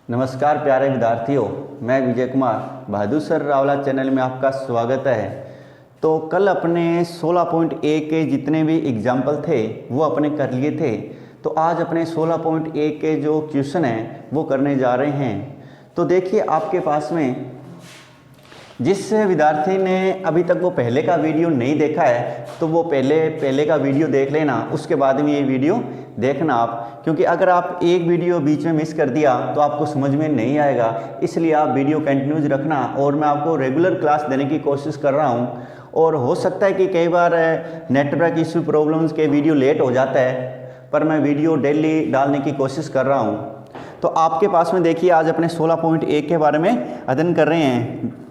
नमस्कार प्यारे विद्यार्थियों, मैं विजय कुमार बहादुर सर रावला चैनल में आपका स्वागत है। तो कल अपने 16.1 के जितने भी एग्जाम्पल थे वो अपने कर लिए थे। तो आज अपने 16.1 के जो क्वेश्चन हैं वो करने जा रहे हैं। तो देखिए आपके पास में जिस विद्यार्थी ने अभी तक वो पहले का वीडियो नहीं देखा है तो वो पहले का वीडियो देख लेना, उसके बाद में ये वीडियो देखना आप, क्योंकि अगर आप एक वीडियो बीच में मिस कर दिया तो आपको समझ में नहीं आएगा। इसलिए आप वीडियो कंटिन्यूज रखना और मैं आपको रेगुलर क्लास देने की कोशिश कर रहा हूँ। और हो सकता है कि कई बार नेटवर्क इशू प्रॉब्लम्स के वीडियो लेट हो जाता है, पर मैं वीडियो डेली डालने की कोशिश कर रहा हूँ। तो आपके पास में देखिए आज अपने 16.1 के बारे में अध्ययन कर रहे हैं।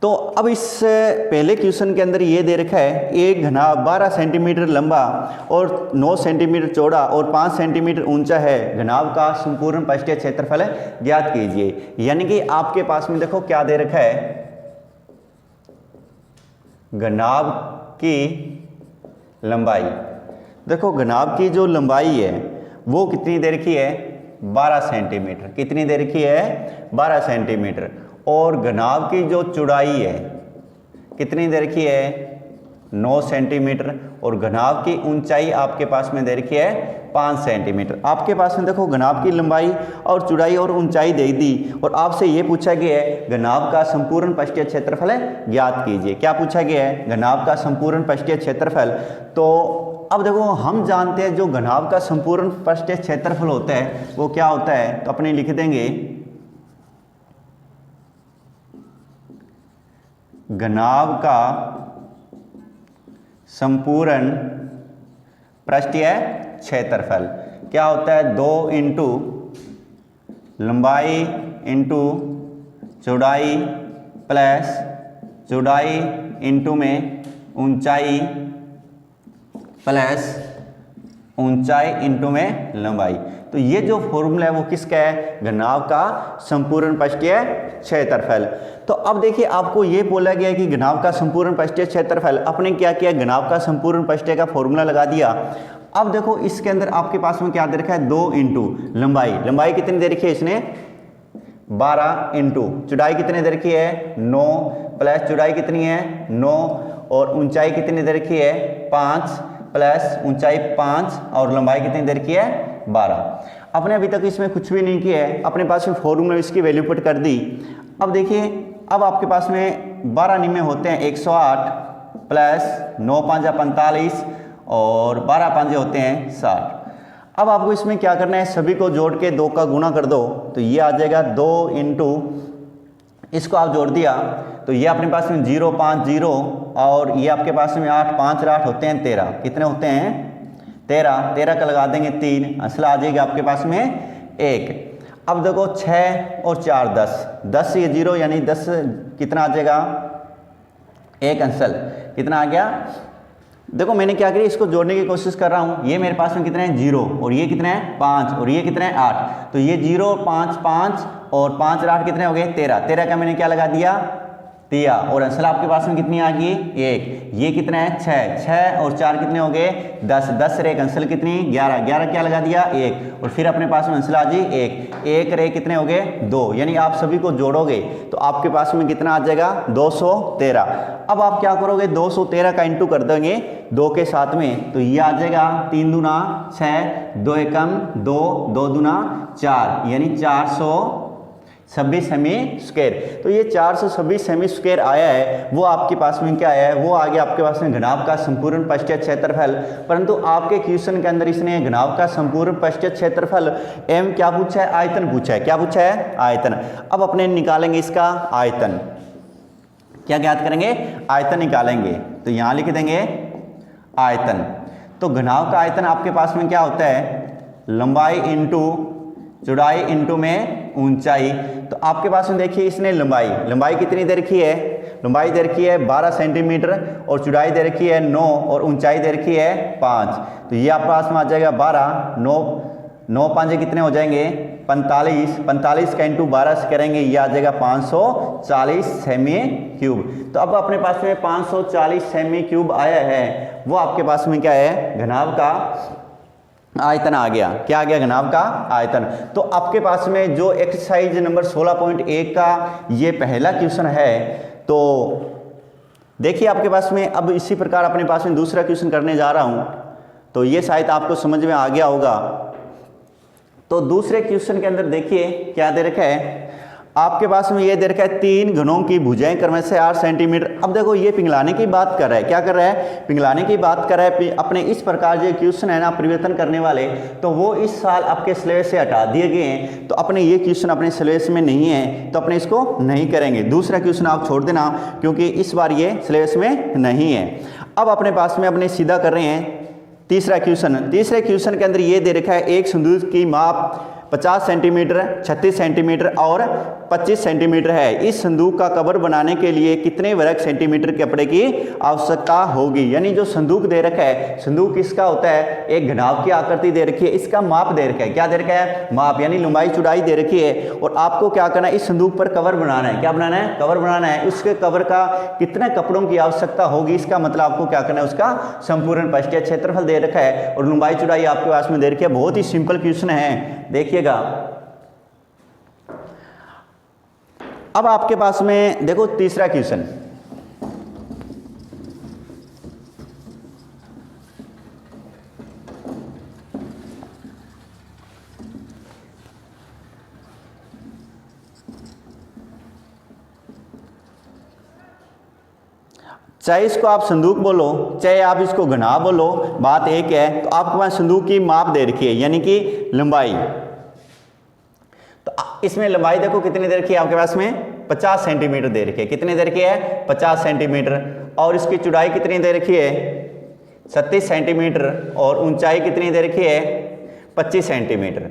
तो अब इस पहले क्वेश्चन के अंदर ये दे रखा है, एक घनाभ 12 सेंटीमीटर लंबा और 9 सेंटीमीटर चौड़ा और 5 सेंटीमीटर ऊंचा है। घनाभ का संपूर्ण पृष्ठीय क्षेत्रफल ज्ञात कीजिए। यानी कि आपके पास में देखो क्या दे रखा है, घनाभ की लंबाई। देखो घनाभ की जो लंबाई है वो कितनी दे रखी है, 12 सेंटीमीटर। कितनी दे रखी है, 12 सेंटीमीटर। और घनाभ की जो चौड़ाई है कितनी दे रखी है, 9 सेंटीमीटर। और घनाभ की ऊंचाई आपके पास में दे रखी है 5 सेंटीमीटर। आपके पास में देखो घनाभ की लंबाई और चौड़ाई और ऊंचाई दे दी और आपसे ये पूछा गया है घनाभ का संपूर्ण पृष्ठीय क्षेत्रफल ज्ञात कीजिए। क्या पूछा गया है, घनाभ का संपूर्ण पृष्ठीय क्षेत्रफल। तो अब देखो हम जानते हैं जो घनाभ का संपूर्ण पृष्ठीय क्षेत्रफल होता है वो क्या होता है, तो अपने लिख देंगे घनाभ का संपूर्ण पृष्ठीय क्षेत्रफल क्या होता है, 2 इंटू लंबाई इंटू चौड़ाई प्लस चौड़ाई इंटू में ऊंचाई प्लस ऊंचाई इंटू में लंबाई। तो ये जो फॉर्मूला है वो किसका है, घनाभ का संपूर्ण पृष्ठीय क्षेत्रफल। तो अब देखिए आपको ये बोला गया है कि घनाभ का संपूर्ण पृष्ठीय क्षेत्रफल। अपने क्या किया, घनाभ का संपूर्ण पृष्ठीय का फॉर्मूला लगा दिया। अब देखो इसके अंदर आपके पास में क्या दे रखा है, 2 इंटू लंबाई। लंबाई कितनी दे रखी है इसने, 12 इंटू चौड़ाई कितनी दे रखी है, 9 प्लस चौड़ाई कितनी है 9 और ऊंचाई कितनी दे रखी है 5 प्लस ऊंचाई 5 और लंबाई कितनी दे रखी है 12। अपने अभी तक इसमें कुछ भी नहीं किया है, अपने पास में फॉर्मूला इसकी वैल्यू पुट कर दी। अब देखिए अब आपके पास में 12 निम्न होते हैं 108 प्लस 9 5 45 और 12 5 होते हैं 60। अब आपको इसमें क्या करना है, सभी को जोड़ के 2 का गुणा कर दो तो ये आ जाएगा 2 इंटू इसको आप जोड़ दिया तो ये अपने पास में 0 5 0 और ये आपके पास में 8 5 8 होते हैं 13। कितने होते हैं 13 का लगा देंगे 3, असला आ जाएगा आपके पास में 1। अब देखो 6 और 4 10 ये 0 यानी 10 कितना आ जाएगा 1 अंसल कितना आ गया। देखो मैंने क्या किया, इसको जोड़ने की कोशिश कर रहा हूँ। ये मेरे पास में कितने हैं 0 और ये कितने हैं 5 और ये कितने हैं 8। तो ये 0 5 5 और 5 और 8 कितने हो गए 13 का मैंने क्या लगा दिया और अंसल आपके पास में कितनी आ गई 1। ये कितना है 6 और 4 कितने हो गए 10 रे अंसल कितनी 11 क्या लगा दिया 1 और फिर अपने पास में अंसल आ जी 1 रे कितने हो गए 2। यानी आप सभी को जोड़ोगे तो आपके पास में कितना आ जाएगा 213। अब आप क्या करोगे 213 का इंटू कर देंगे 2 के साथ में तो ये आ जाएगा 3 दूना 6 2 एकम 2 2 दूना 4 यानी 426 सेमी स्क्वायर। तो ये 426 सेमी स्क्वायर आया है, वो आपके पास में क्या आया है, वो आ गया आपके पास में घनाभ का संपूर्ण पृष्ठीय क्षेत्रफल। परंतु आपके क्वेश्चन के अंदर इसने घनाभ का संपूर्ण पृष्ठीय क्षेत्रफल एम क्या पूछा है, आयतन पूछा है। क्या पूछा है, आयतन। अब अपने निकालेंगे इसका आयतन, क्या ज्ञात करेंगे, आयतन निकालेंगे। तो यहां लिख देंगे आयतन। तो घनाभ का आयतन आपके पास में क्या होता है, लंबाई इंटू चौड़ाई इंटू में ऊंचाई। तो आपके पास में देखिए इसने लंबाई कितनी दे रखी है, लंबाई दे रखी है 12 सेंटीमीटर और चौड़ाई दे रखी है 9 और ऊंचाई दे रखी है 5। तो ये आपके पास में आ जाएगा 12 9 5 कितने हो जाएंगे 45 का इंटू 12 से करेंगे ये आ जाएगा 540 सेमी क्यूब। तो अब अपने पास में 540 सेमी क्यूब आया है, वो आपके पास में क्या है, घनाभ का आयतन आ गया। क्या आ गया? घनाभ का आयतन। तो आपके पास में जो एक्सरसाइज नंबर 16.1 का ये पहला क्वेश्चन है, तो देखिए आपके पास में अब इसी प्रकार अपने पास में दूसरा क्वेश्चन करने जा रहा हूं, तो ये शायद आपको समझ में आ गया होगा। तो दूसरे क्वेश्चन के अंदर देखिए क्या दे रखा है, आपके पास में ये दे रखा है 3 घनों की भुजाएं क्रमशः से 8 सेंटीमीटर। अब देखो ये पिघलाने की बात कर रहा है, क्या कर रहा है? पिघलाने की बात कर रहा है। अपने इस प्रकार जो क्वेश्चन है ना परिवर्तन करने वाले, तो वो इस साल आपके सिलेबस से हटा दिए गए हैं, तो अपने ये क्वेश्चन अपने सिलेबस में नहीं है, तो अपने इसको नहीं करेंगे। दूसरा क्वेश्चन आप छोड़ देना, क्योंकि इस बार ये सिलेबस में नहीं है। अब अपने पास में अपने सीधा कर रहे हैं तीसरा क्वेश्चन। तीसरे क्वेश्चन के अंदर ये दे रखा है एक संदूक की माप 50 सेंटीमीटर, 36 सेंटीमीटर और 25 सेंटीमीटर है। इस संदूक का कवर बनाने के लिए कितने वर्ग सेंटीमीटर कपड़े की आवश्यकता होगी? यानी जो संदूक दे रखा है, संदूक किसका होता है? एक घनाभ की आकृति दे रखी है, इसका माप दे रखा है। क्या दे रखा है? माप, यानी लंबाई चौड़ाई दे रखी है, और आपको क्या करना है? इस संदूक पर कवर बनाना है। क्या बनाना है? कवर बनाना है। उसके कवर का कितने कपड़ों की आवश्यकता होगी, इसका मतलब आपको क्या करना है? उसका संपूर्ण पृष्ठीय क्षेत्रफल दे रखा है और लंबाई चौड़ाई आपके पास में दे रखी है। बहुत ही सिंपल क्वेश्चन है, देखिएगा। अब आपके पास में देखो तीसरा क्वेश्चन, चाहे इसको आप संदूक बोलो, चाहे आप इसको घनाभ बोलो, बात एक है। तो आपके पास संदूक की माप दे रखी है, यानी कि लंबाई। तो इसमें लंबाई देखो कितनी दे रखी है आपके पास में? 50 सेंटीमीटर दे रखी है। कितनी दे रखी है? 50 सेंटीमीटर। और इसकी चौड़ाई कितनी दे रखी है? 36 सेंटीमीटर। और ऊंचाई कितनी दे रखी है? 25 सेंटीमीटर।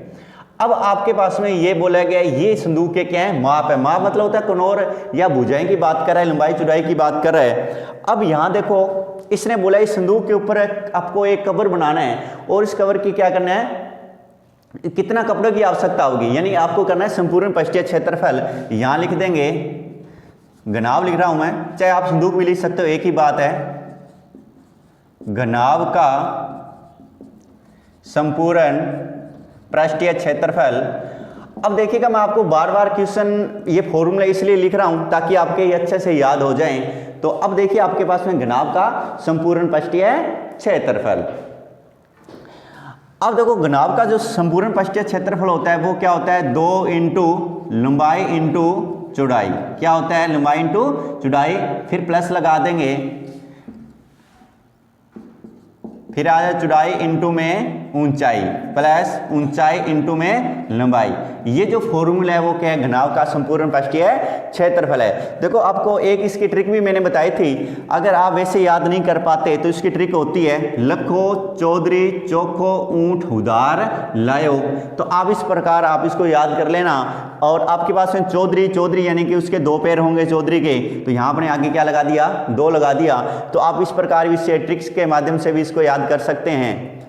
अब आपके पास में ये बोला गया ये संदूक के क्या है? माप है। माप मतलब होता है कनौर या भुजाएं की बात कर रहा है, लंबाई चौड़ाई की बात कर रहा है। अब यहां देखो इसने बोला इस संदूक के ऊपर आपको एक कवर बनाना है, और इस कवर की क्या करना है? कितना कपड़ों की आवश्यकता होगी, यानी आपको करना है संपूर्ण पृष्ठीय क्षेत्रफल। यहां लिख देंगे, घनाभ लिख रहा हूं मैं, चाहे आप संदूक भी लिख सकते हो, एक ही बात है। घनाभ का संपूर्ण पृष्ठीय क्षेत्रफल। अब देखिएगा मैं आपको बार बार क्वेश्चन ये फॉर्मूला इसलिए लिख रहा हूं ताकि आपके ये अच्छे से याद हो जाएं। तो अब देखिए आपके पास में घनाभ का संपूर्ण पृष्ठीय क्षेत्रफल। अब देखो घनाभ का जो संपूर्ण पृष्ठीय क्षेत्रफल होता है वो क्या होता है? 2 इंटू लंबाई इंटू चौड़ाई। क्या होता है? लंबाई इंटू चौड़ाई, फिर प्लस लगा देंगे, फिर आ जाए चौड़ाई इंटू में ऊंचाई, प्लस ऊंचाई इंटू में लंबाई। ये जो फॉर्मूला है वो क्या है? घनाभ का संपूर्ण पृष्ठीय क्षेत्रफल है। देखो आपको एक इसकी ट्रिक भी मैंने बताई थी, अगर आप वैसे याद नहीं कर पाते तो इसकी ट्रिक होती है लखो चौधरी चोखो ऊंट उधार लायो। तो आप इस प्रकार आप इसको याद कर लेना। और आपके पास में चौधरी, चौधरी यानी कि उसके 2 पैर होंगे चौधरी के, तो यहाँ अपने आगे क्या लगा दिया? 2 लगा दिया। तो आप इस प्रकार इससे ट्रिक्स के माध्यम से भी इसको याद कर सकते हैं।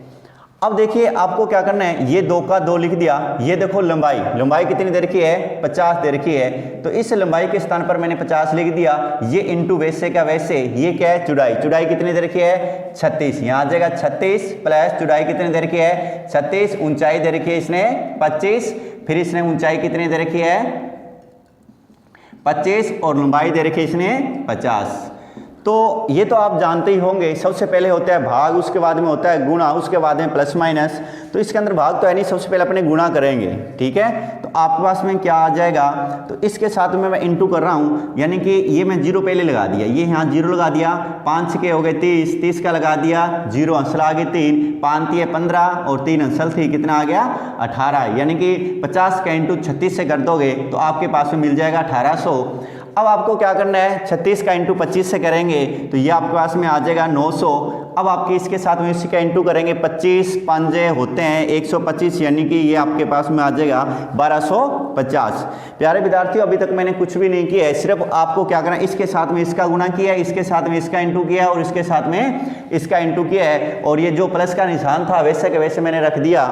अब देखिए आपको क्या करना है, ये 2 का 2 लिख दिया। ये देखो लंबाई, लंबाई कितनी दे रखी है? 50 दे रखी है। तो इस लंबाई के स्थान पर मैंने 50 लिख दिया। ये इंटू वैसे का वैसे, ये क्या है? चौड़ाई, चौड़ाई कितनी दे रखी है? 36। यहाँ आ जाएगा 36 प्लस चौड़ाई कितनी दे रखी है? 36। ऊंचाई दे रखी है इसने 25, फिर इसने ऊंचाई कितनी दे रखी है? 25, और लंबाई दे रखी है इसने 50। तो ये तो आप जानते ही होंगे, सबसे पहले होता है भाग, उसके बाद में होता है गुणा, उसके बाद में प्लस माइनस। तो इसके अंदर भाग तो है नहीं, सबसे पहले अपने गुणा करेंगे, ठीक है। तो आपके पास में क्या आ जाएगा? तो इसके साथ में मैं इंटू कर रहा हूँ, यानी कि ये मैं 0 पहले लगा दिया, ये यहाँ 0 लगा दिया। 5 के हो गए 30, 30 का लगा दिया, 0 अंसल आ गए 3, 5 3 15 और 3 अंसल थी, कितना आ गया? 18। यानी कि 50 का इंटू 36 से कर दोगे तो आपके पास में मिल जाएगा 1800। अब आपको क्या करना है? 36 का इंटू 25 से करेंगे तो ये आपके पास में आ जाएगा 900। अब आपके इसके साथ में इसी का इंटू करेंगे, 25 पंजे होते हैं 125, यानी कि ये आपके पास में आ जाएगा 1250। प्यारे विद्यार्थियों, अभी तक मैंने कुछ भी नहीं किया है, सिर्फ आपको क्या करना है, इसके साथ में इसका गुणा किया है, इसके साथ में इसका इंटू किया और इसके साथ में इसका इंटू किया है, और ये जो प्लस का निशान था वैसे के वैसे मैंने रख दिया।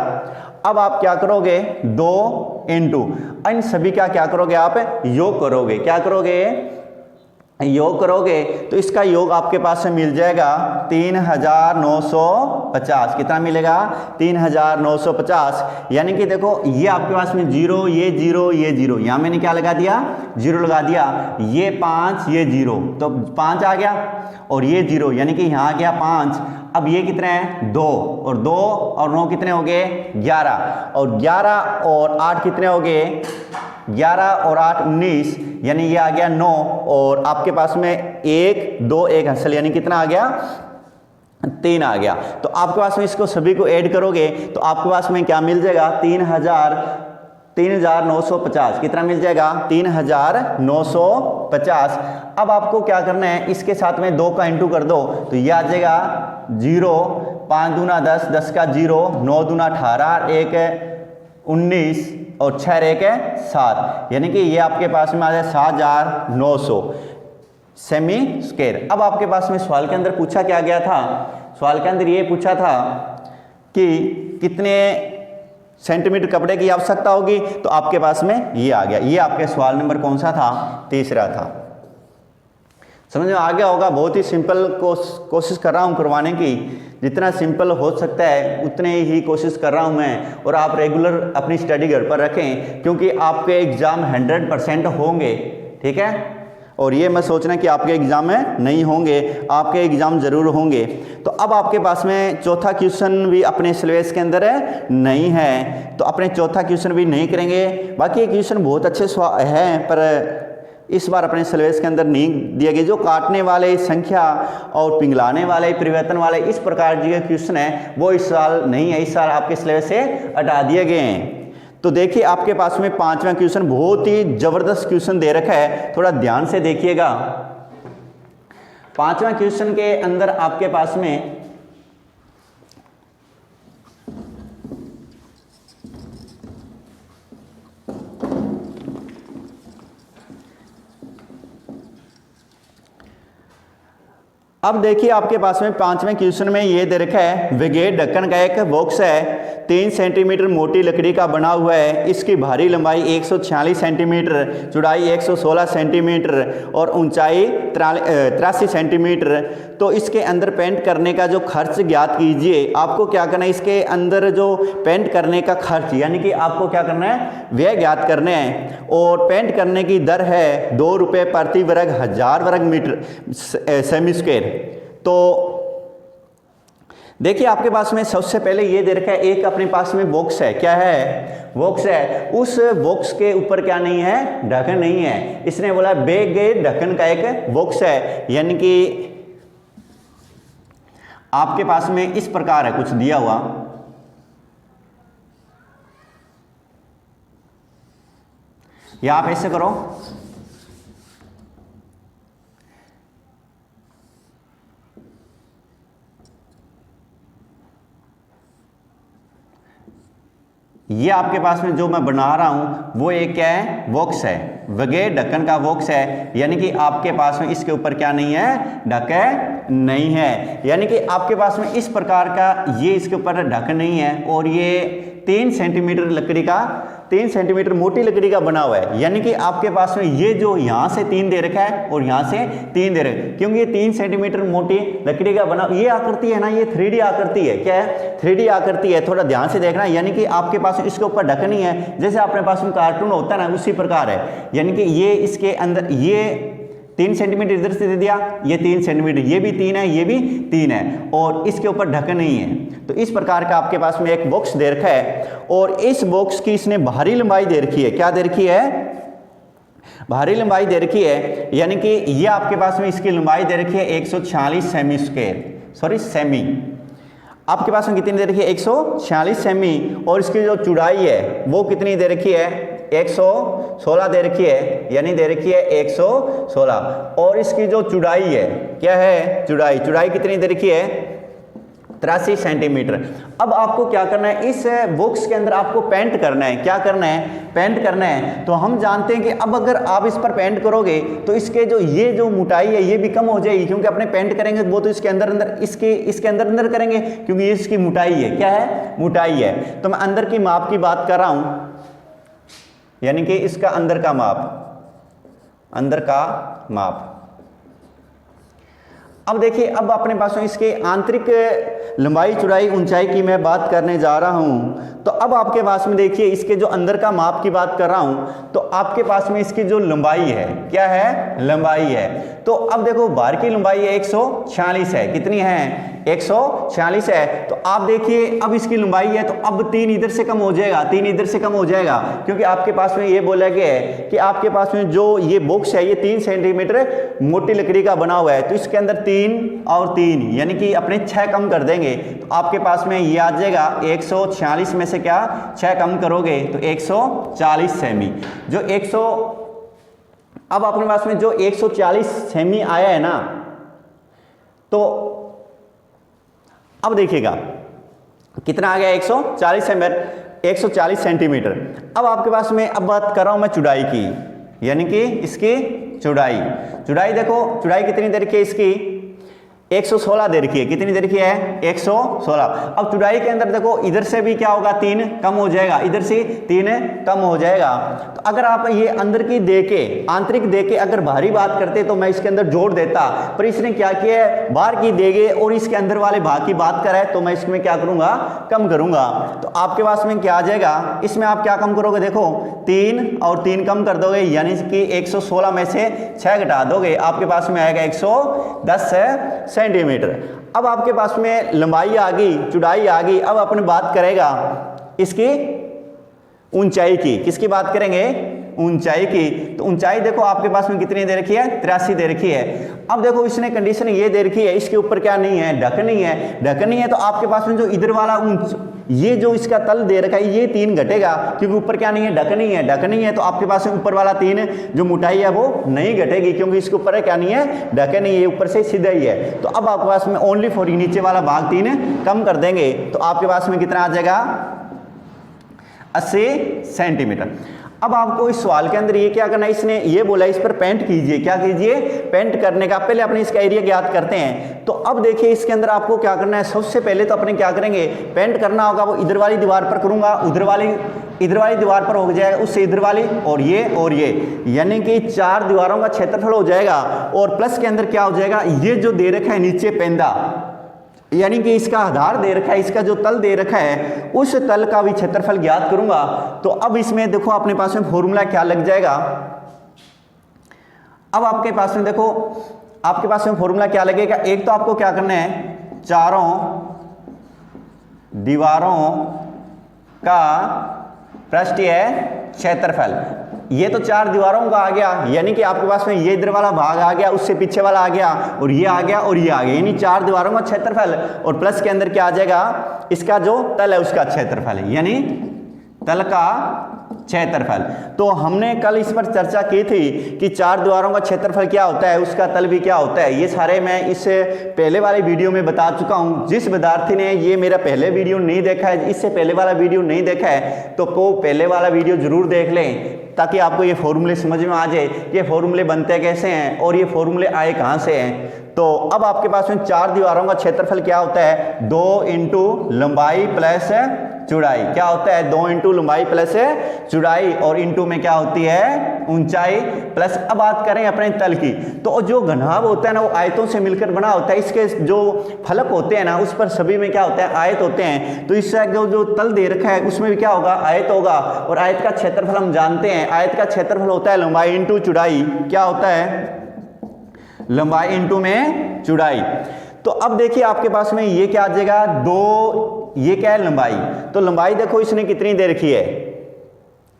अब आप क्या करोगे? 2 इंटू इन सभी का क्या करोगे? आप योग करोगे। क्या करोगे? योग करोगे तो इसका योग आपके पास में मिल जाएगा 3950। कितना मिलेगा? 3950। यानी कि देखो ये आपके पास में जीरो, ये जीरो, ये जीरो, यहाँ मैंने क्या लगा दिया? जीरो लगा दिया। ये 5, ये जीरो, तो 5 आ गया, और ये जीरो, यानी कि यहाँ आ गया 5। अब ये कितने हैं? 2, और 2 और 9 कितने हो गए? 11, और 11 और 8 कितने हो गए? 11 और 8 19, यानी ये आ गया 9, और आपके पास में 1 2 1 हंसल, यानी कितना आ गया? 3 आ गया। तो आपके पास में इसको सभी को ऐड करोगे तो आपके पास में क्या मिल जाएगा? 3950। कितना मिल जाएगा? 3950। अब आपको क्या करना है, इसके साथ में 2 का इंटू कर दो तो ये आ जाएगा 0, 5 दूना 10, 10 का 0, 9 दूना 18, 1 19, और 6 1 7, यानी कि ये आपके पास में आ जाए 7900 सेमी स्क्वायर। अब आपके पास में सवाल के अंदर पूछा क्या गया था? सवाल के अंदर ये पूछा था कि कितने सेंटीमीटर कपड़े की आवश्यकता होगी, तो आपके पास में ये आ गया। ये आपके सवाल नंबर कौन सा था? तीसरा था। समझ में आ गया होगा। बहुत ही सिंपल कोशिश कर रहा हूँ करवाने की, जितना सिंपल हो सकता है उतने ही कोशिश कर रहा हूँ मैं, और आप रेगुलर अपनी स्टडी घर पर रखें, क्योंकि आपके एग्ज़ाम 100% होंगे, ठीक है। और ये मत सोचना कि आपके एग्ज़ाम में नहीं होंगे, आपके एग्ज़ाम ज़रूर होंगे। तो अब आपके पास में चौथा क्वेश्चन भी अपने सिलेबस के अंदर नहीं है, तो अपने चौथा क्वेश्चन भी नहीं करेंगे। बाकी ये क्वेश्चन बहुत अच्छे हैं, पर इस बार अपने सिलेबस के अंदर नहीं दिए गए। जो काटने वाले, संख्या और पिघलाने वाले, परिवर्तन वाले, इस प्रकार के क्वेश्चन हैं वो इस साल नहीं है, इस साल आपके सिलेबस से हटा दिए गए हैं। तो देखिए आपके पास में 5वां क्वेश्चन बहुत ही जबरदस्त क्वेश्चन दे रखा है, थोड़ा ध्यान से देखिएगा। 5वां क्वेश्चन के अंदर आपके पास में अब देखिए आपके पास में 5वें क्वेश्चन में ये दे रखा है, विगेट ढक्कन का एक बॉक्स है, 3 सेंटीमीटर मोटी लकड़ी का बना हुआ है, इसकी भारी लंबाई 146 सेंटीमीटर, चौड़ाई 116 सेंटीमीटर और ऊंचाई 83 सेंटीमीटर। तो इसके अंदर पेंट करने का जो खर्च ज्ञात कीजिए। आपको क्या करना है, इसके अंदर जो पेंट करने का खर्च, यानी कि आपको क्या करना है, व्यय ज्ञात करने हैं। और पेंट करने की दर है 2 रुपये प्रति वर्ग 1000 वर्ग मीटर सेमी स्क्वायर। तो देखिए आपके पास में सबसे पहले ये दे रखा है, एक अपने पास में बॉक्स है। क्या है? बॉक्स है। उस बॉक्स के ऊपर क्या नहीं है? ढक्कन नहीं है। इसने बोला बेगेट ढक्कन का एक बॉक्स है, यानी कि आपके पास में इस प्रकार है कुछ दिया हुआ, या आप ऐसे करो, ये आपके पास में जो मैं बना रहा हूं वो एक क्या है? बॉक्स है, बगैर ढक्कन का बॉक्स है, यानी कि आपके पास में इसके ऊपर क्या नहीं है? ढक्कन नहीं है। यानी कि आपके पास में इस प्रकार का ये इसके ऊपर ढक्कन नहीं है, और ये 3 सेंटीमीटर लकड़ी का, 3 सेंटीमीटर मोटी लकड़ी का बना हुआ है। यानी कि आपके पास में ये जो यहाँ से 3 दे रखा है और यहाँ से 3 दे रखा है, क्योंकि ये 3 सेंटीमीटर मोटी लकड़ी का बना, ये आकृति है ना, ये 3D आकृति है। क्या है? 3D आकृति है, थोड़ा ध्यान से देखना। यानी कि आपके पास इसके ऊपर ढक्कन नहीं है, जैसे अपने पास में कार्टून होता है ना, उसी प्रकार है। यानी कि ये इसके अंदर ये 3 सेंटीमीटर इधर से दे दिया, ये 3 सेंटीमीटर, ये भी 3 है, ये भी 3 है, और इसके ऊपर ढक्कन नहीं है। तो इस प्रकार का आपके पास में एक बॉक्स दे रखा है, और इस बॉक्स की इसने बाहरी लंबाई दे रखी है। क्या दे रखी है? बाहरी लंबाई दे रखी है, यानी कि ये आपके पास में इसकी लंबाई दे रखी है 146 सेमी स्क्वायर, सॉरी सेमी। आपके पास में कितनी दे रखी है? 146 सेमी, और इसकी जो चौड़ाई है वो कितनी दे रखी है? 116 दे रखी है, यानी दे रखी है 116। और इसकी जो चौड़ाई है, क्या है? चौड़ाई कितनी दे रखी है? 83 सेंटीमीटर। अब आपको क्या करना है, इस बॉक्स के अंदर आपको पेंट करना है। क्या करना है? पेंट करना है। तो हम जानते हैं कि अब अगर आप इस पर पेंट करोगे तो इसके जो ये जो मोटाई है ये भी कम हो जाएगी, क्योंकि अपने पेंट करेंगे वो तो इसके अंदर करेंगे, क्योंकि ये इसकी मोटाई है। क्या है? मोटाई है। तो मैं अंदर की माप की बात कर रहा हूं, यानी कि इसका अंदर का माप, अब देखिए, अब अपने पास में इसके आंतरिक लंबाई चौड़ाई ऊंचाई की मैं बात करने जा रहा हूं। तो अब आपके पास में देखिए, इसके जो अंदर का माप की बात कर रहा हूं, तो आपके पास में इसकी जो लंबाई है, क्या है, लंबाई है। तो अब देखो, बाहर की लंबाई 146 है, कितनी है, 146 है। तो आप देखिए, अब इसकी लंबाई है, तो अब 3 इधर से कम हो जाएगा, 3 इधर से कम हो जाएगा, क्योंकि आपके पास में ये बोला गया है कि आपके पास में जो ये बॉक्स है ये 3 सेंटीमीटर मोटी लकड़ी का बना हुआ है, तो इसके अंदर 3 और 3 यानी कि अपने 6 कम कर देंगे, तो आपके पास में ये आ जाएगा 146 में से क्या 6 कम करोगे तो 140 सेमी। जो 100 अब अपने पास में जो 140 सेमी आया है ना, तो अब देखिएगा कितना आ गया, 140 सेंटीमीटर। अब आपके पास में अब बात कर रहा हूं मैं चौड़ाई की, यानी कि इसकी चौड़ाई देखो, चौड़ाई कितनी दे रखी है इसकी, 116 दे रखी है, कितनी दे रखी है, 116। अब चौड़ाई के अंदर देखो, इधर से भी क्या होगा, 3 कम हो जाएगा, इधर से 3 कम हो जाएगा। तो अगर आप ये अंदर की देके, आंतरिक देके अगर बाहरी बात करते तो मैं इसके अंदर जोड़ देता, पर इसने क्या किया है, बाहर की देगे और इसके अंदर वाले भाग की बात करे, तो मैं इसमें क्या करूंगा, कम करूंगा। तो आपके पास में क्या आ जाएगा, इसमें आप क्या कम करोगे, देखो 3 और 3 कम कर दोगे, यानी कि 116 में से 6 घटा दोगे, आपके पास में आएगा 110 सेंटीमीटर। अब आपके पास में लंबाई आ गई, चौड़ाई आ गई। अब अपन बात करेगा इसकी ऊंचाई की, किसकी बात करेंगे, ऊंचाई की। तो ऊंचाई देखो आपके पास में कितनी दे रखी है, 83 दे रखी है। अब देखो इसने कंडीशन ये दे रखी है, इसके ऊपर क्या नहीं है, ढक नहीं है, ढक नहीं है। तो आपके पास में जो इधर वाला ये जो इसका तल दे रखा है ये 3 घटेगा, क्योंकि ऊपर क्या नहीं है, ढक नहीं है, ढक नहीं है। तो आपके पास में ऊपर वाला 3 जो मोटाई है वो नहीं घटेगी, क्योंकि इसके ऊपर है क्या नहीं है, ढक नहीं है, ऊपर से सीधा ही है। तो अब आपके पास में ओनली फॉर नीचे वाला भाग 3 कम कर देंगे, तो आपके पास में कितना आ जाएगा, 80 सेंटीमीटर। अब आपको इस सवाल के अंदर ये क्या करना है, इसने ये बोला इस पर पेंट कीजिए, क्या कीजिए, पेंट करने का। पहले अपने इसका एरिया ज्ञात करते हैं। तो अब देखिए इसके अंदर आपको क्या करना है, सबसे पहले तो अपने क्या करेंगे, पेंट करना होगा, वो इधर वाली दीवार पर करूंगा, इधर वाली दीवार पर हो जाएगा, उससे इधर वाली और ये, यानी कि 4 दीवारों का क्षेत्रफल हो जाएगा। और प्लस के अंदर क्या हो जाएगा, ये जो दे रखा है नीचे पेंदा, यानी कि इसका आधार दे रखा है, इसका जो तल दे रखा है उस तल का भी क्षेत्रफल ज्ञात करूंगा। तो अब इसमें देखो अपने पास में फॉर्मूला क्या लग जाएगा। अब आपके पास में देखो, आपके पास में फॉर्मूला क्या लगेगा, एक तो आपको क्या करना है, चारों दीवारों का पृष्ठीय क्षेत्रफल। ये तो 4 दीवारों का आ गया, यानी कि आपके पास में ये इधर वाला भाग आ गया, उससे पीछे वाला आ गया, और ये आ गया और ये आ गया, यानी 4 दीवारों का क्षेत्रफल। और प्लस के अंदर क्या आ जाएगा, इसका जो तल है उसका क्षेत्रफल है, यानी तल का क्षेत्रफल। तो हमने कल इस पर चर्चा की थी कि 4 दीवारों का क्षेत्रफल क्या होता है, उसका तल भी क्या होता है। ये सारे मैं इस पहले वाले वीडियो में बता चुका हूं। जिस विद्यार्थी ने ये मेरा पहले वीडियो नहीं देखा है, इससे पहले वाला वीडियो नहीं देखा है, तो वो पहले वाला वीडियो जरूर देख लें, ताकि आपको ये फॉर्मूले समझ में आ जाए, ये फॉर्मूले बनते कैसे हैं और ये फॉर्मूले आए कहाँ से हैं। तो अब आपके पास में 4 दीवारों का क्षेत्रफल क्या होता है, 2 इंटू लंबाई प्लस चौड़ाई। क्या होता है, 2 इंटू लंबाई प्लस चौड़ाई, और इंटू में क्या होती है, ऊंचाई प्लस। अब बात करें अपने तल की, तो जो घनाभ होता है ना, वो आयतों से मिलकर बना होता है। इसके जो फलक होते हैं ना, उस पर सभी में क्या होता है, आयत होते हैं। तो इससे जो तल दे रखा है उसमें भी क्या होगा, आयत होगा। और आयत का क्षेत्रफल हम जानते हैं, आयत का क्षेत्रफल होता है लंबाई इंटू चौड़ाई। क्या होता है, लंबाई इंटू में चौड़ाई। तो अब देखिए आपके पास में ये क्या आ जाएगा, 2, ये क्या है, लंबाई। तो लंबाई देखो इसने कितनी दे रखी है,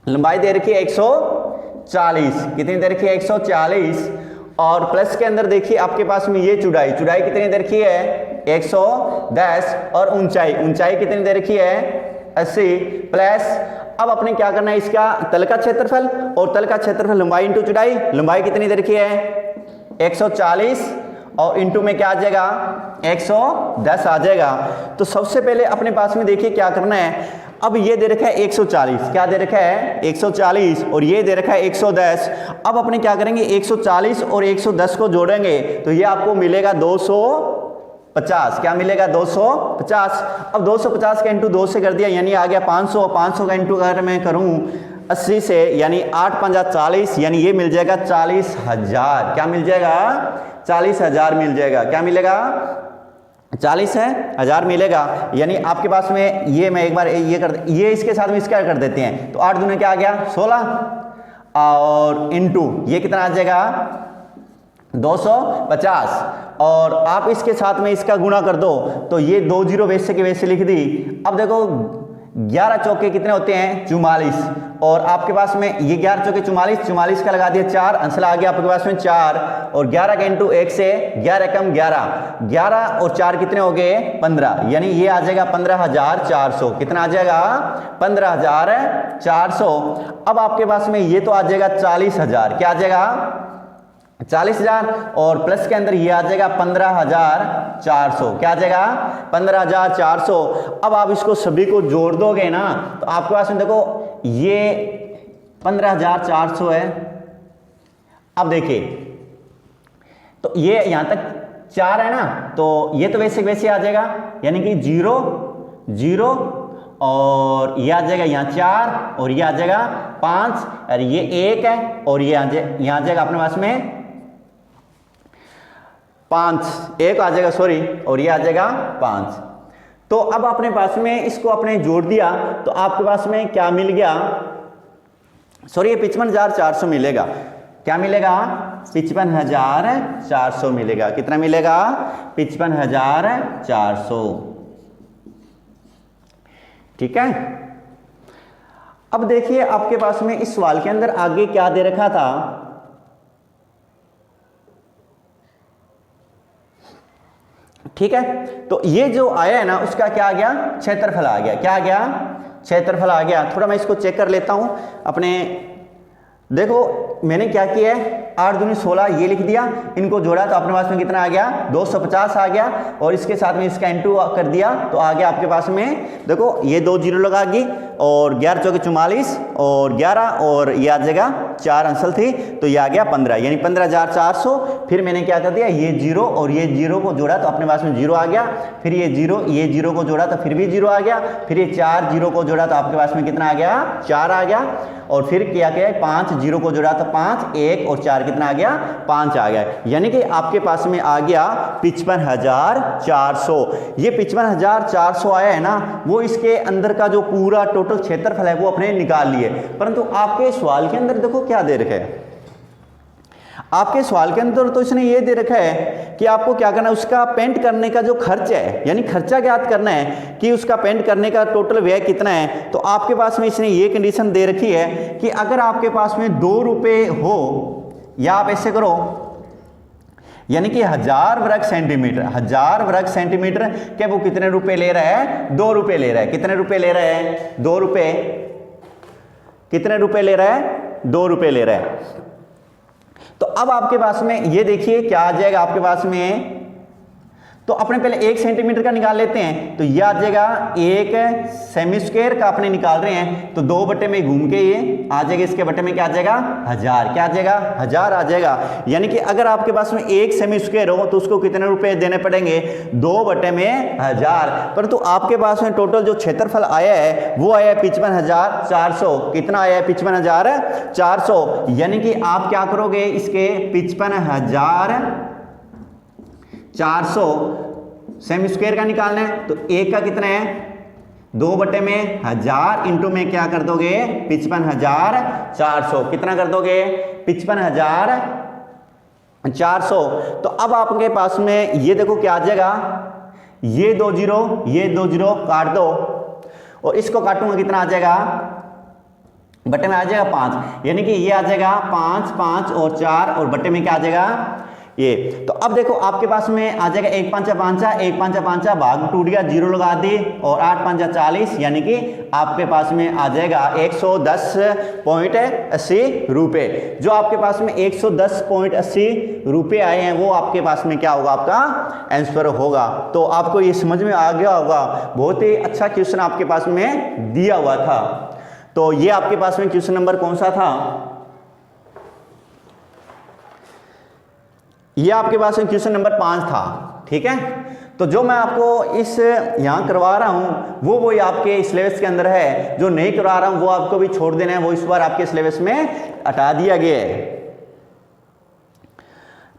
लंबाई दे रखी है 140, कितनी दे रखी है, 140। और प्लस के अंदर देखिए आपके पास में ये चौड़ाई कितनी दे रखी है, 110। और ऊंचाई कितनी दे रखी है, 80 प्लस। अब अपने क्या करना है, इसका तल का क्षेत्रफल, और तल का क्षेत्रफल लंबाई इंटू चौड़ाई। लंबाई कितनी दे रखी है, 140, और इंटू में क्या आ जाएगा, 110 आ जाएगा। तो सबसे पहले अपने पास में देखिए क्या करना है। अब ये दे रखा है 140, क्या दे रखा है, 140, और ये दे रखा है 110। अब अपने क्या करेंगे, 140 और 110 को जोड़ेंगे, तो ये आपको मिलेगा 250। क्या मिलेगा, 250। अब 250 का इंटू 2 से कर दिया, यानी आ गया 500। 500 का इंटू अगर मैं करूं 80 से, यानी 8 पंजा 40, यानी ये मिल जाएगा 40,000। क्या मिल जाएगा? 40,000 मिल जाएगा। क्या मिलेगा? 40,000 मिलेगा। यानी आपके पास में ये, मैं एक बार ये इसके साथ में इसका कर देते हैं, तो 8 दूने क्या आ गया? 16, और इनटू ये कितना आ जाएगा? 250, और आप इसके साथ में इसका गुणा कर दो, तो ये 2 जीरो वैसे के वैसे लिख दी। अब देखो 11 चौके कितने होते हैं? 44, और आपके पास में ये 11 चौके 44, 44 का लगा दिया 4, आंसर आ गया आपके पास में 4, और 11 का इंटू 1 से 11 कम 11, 11 और 4 कितने हो गए? 15, यानी ये आ जाएगा 15,400। कितना आ जाएगा? 15,400। अब आपके पास में ये तो आ जाएगा 40,000। क्या आ जाएगा? 40,000, और प्लस के अंदर ये आ जाएगा 15,400। क्या आ जाएगा? 15,400। अब आप इसको सभी को जोड़ दोगे ना, तो आपके पास में देखो ये 15,400 है। अब देखिए, तो ये यहां तक 4 है ना, तो ये तो वैसे वैसे आ जाएगा, यानी कि 0 0, और ये आ जाएगा यहाँ 4, और ये आ जाएगा 5, और ये 1 है, और ये यहाँ आ जाएगा अपने पास में 5, 1 आ जाएगा, सॉरी, और ये आ जाएगा 5। तो अब अपने पास में इसको अपने जोड़ दिया, तो आपके पास में क्या मिल गया? सॉरी, ये 55,400 मिलेगा। क्या मिलेगा? 55,400 मिलेगा। कितना मिलेगा? 55,400। ठीक है। अब देखिए आपके पास में इस सवाल के अंदर आगे क्या दे रखा था? ठीक है, तो ये जो आया है ना, उसका क्या आ गया? क्षेत्रफल आ गया। क्या आ गया? क्षेत्रफल आ गया। थोड़ा मैं इसको चेक कर लेता हूं अपने। देखो मैंने क्या किया है, 8 दूनी 16 ये लिख दिया, इनको जोड़ा तो अपने पास में कितना आ गया? 250 आ गया, और इसके साथ में इसका इंटू कर दिया, तो आ गया आपके पास में, देखो ये 2 जीरो लगा दी, और 11 चौके 44, और 11, और ये आ जाएगा 4 आंसर थी, तो ये आ गया 15, यानी 15,400। फिर मैंने क्या कर दिया, ये 0 और ये 0 को जोड़ा तो अपने पास में 0 आ गया, फिर ये 0 को जोड़ा तो फिर भी 0 आ गया, फिर ये 4 0 को जोड़ा तो आपके पास में कितना आ गया? 4 आ गया, और फिर क्या किया? 5 0 को जोड़ा तो 5, 1 और 4 कितना आ गया? 5 आ गया, यानी कि आपके पास में आ गया 55,400। ये 55,400 आया है ना, वो इसके अंदर का जो पूरा टोटल क्षेत्रफल है वो अपने निकाल लिए। परंतु आपके सवाल के अंदर देखो क्या दे रखा है, आपके सवाल के अंदर तो इसने ये दे रखा है कि आपको क्या करना है, उसका पेंट करने का जो खर्च है, यानी खर्चा ज्ञात करना है कि उसका पेंट करने का टोटल व्यय कितना है। तो आपके पास में इसने ये कंडीशन दे रखी है कि अगर आपके पास में 2 रुपये हो, या आप ऐसे करो, यानी कि 1000 वर्ग सेंटीमीटर, 1000 वर्ग सेंटीमीटर के वो कितने रुपए ले रहा है? 2 रुपये ले रहा है। कितने रुपए ले रहा है? 2 रुपये। कितने रुपए ले रहा है? 2 रुपये ले रहा है। तो अब आपके पास में ये देखिए क्या आ जाएगा आपके पास में, तो अपने पहले 1 सेंटीमीटर का निकाल लेते हैं, तो यह आ जाएगा 1 सेमी स्क्वायर का अपने निकाल रहे हैं, तो 2 बटे में घूम के ये आ जाएगा, इसके बटे में क्या आ जाएगा? 1000। क्या आ जाएगा? 1000 आ जाएगा। यानी कि अगर आपके पास में 1 सेमी स्क्वायर हो तो उसको कितने रुपए देने पड़ेंगे? 2 बटे में 1000। परंतु आपके पास में टोटल जो क्षेत्रफल आया है वो आया है 55,400। कितना आया है? 55,400। यानी कि आप क्या करोगे, इसके 55,400 सेमी स्क्वायर का निकालना है, तो 1 का कितना है? 2 बटे में 1000 इंटू में क्या कर दोगे? 55,400। कितना कर दोगे? 55,400। तो अब आपके पास में ये देखो क्या आ जाएगा, ये 2 जीरो काट दो, और इसको काटूंगा कितना आ जाएगा? बटे में आ जाएगा 5, यानी कि ये आ जाएगा 5 5 और 4, और बटे में क्या आ जाएगा? ये। तो अब देखो आपके पास में आ जाएगा 1 5 5, 1 5 5 भाग टूट गया, 0 लगा दी, और 8 5 40, यानी कि आपके पास में आ जाएगा 110.80 रुपये। जो आपके पास में 110.80 रुपये आए हैं वो आपके पास में क्या होगा? आपका आंसर होगा। तो आपको ये समझ में आ गया होगा, बहुत ही अच्छा क्वेश्चन आपके पास में दिया हुआ था। तो ये आपके पास में क्वेश्चन नंबर कौन सा था? ये आपके पास में क्वेश्चन नंबर 5 था। ठीक है, तो जो मैं आपको इस यहाँ करवा रहा हूँ वो वही आपके सिलेबस के अंदर है, जो नहीं करवा रहा हूँ वो आपको भी छोड़ देना है, वो इस बार आपके सिलेबस में हटा दिया गया है।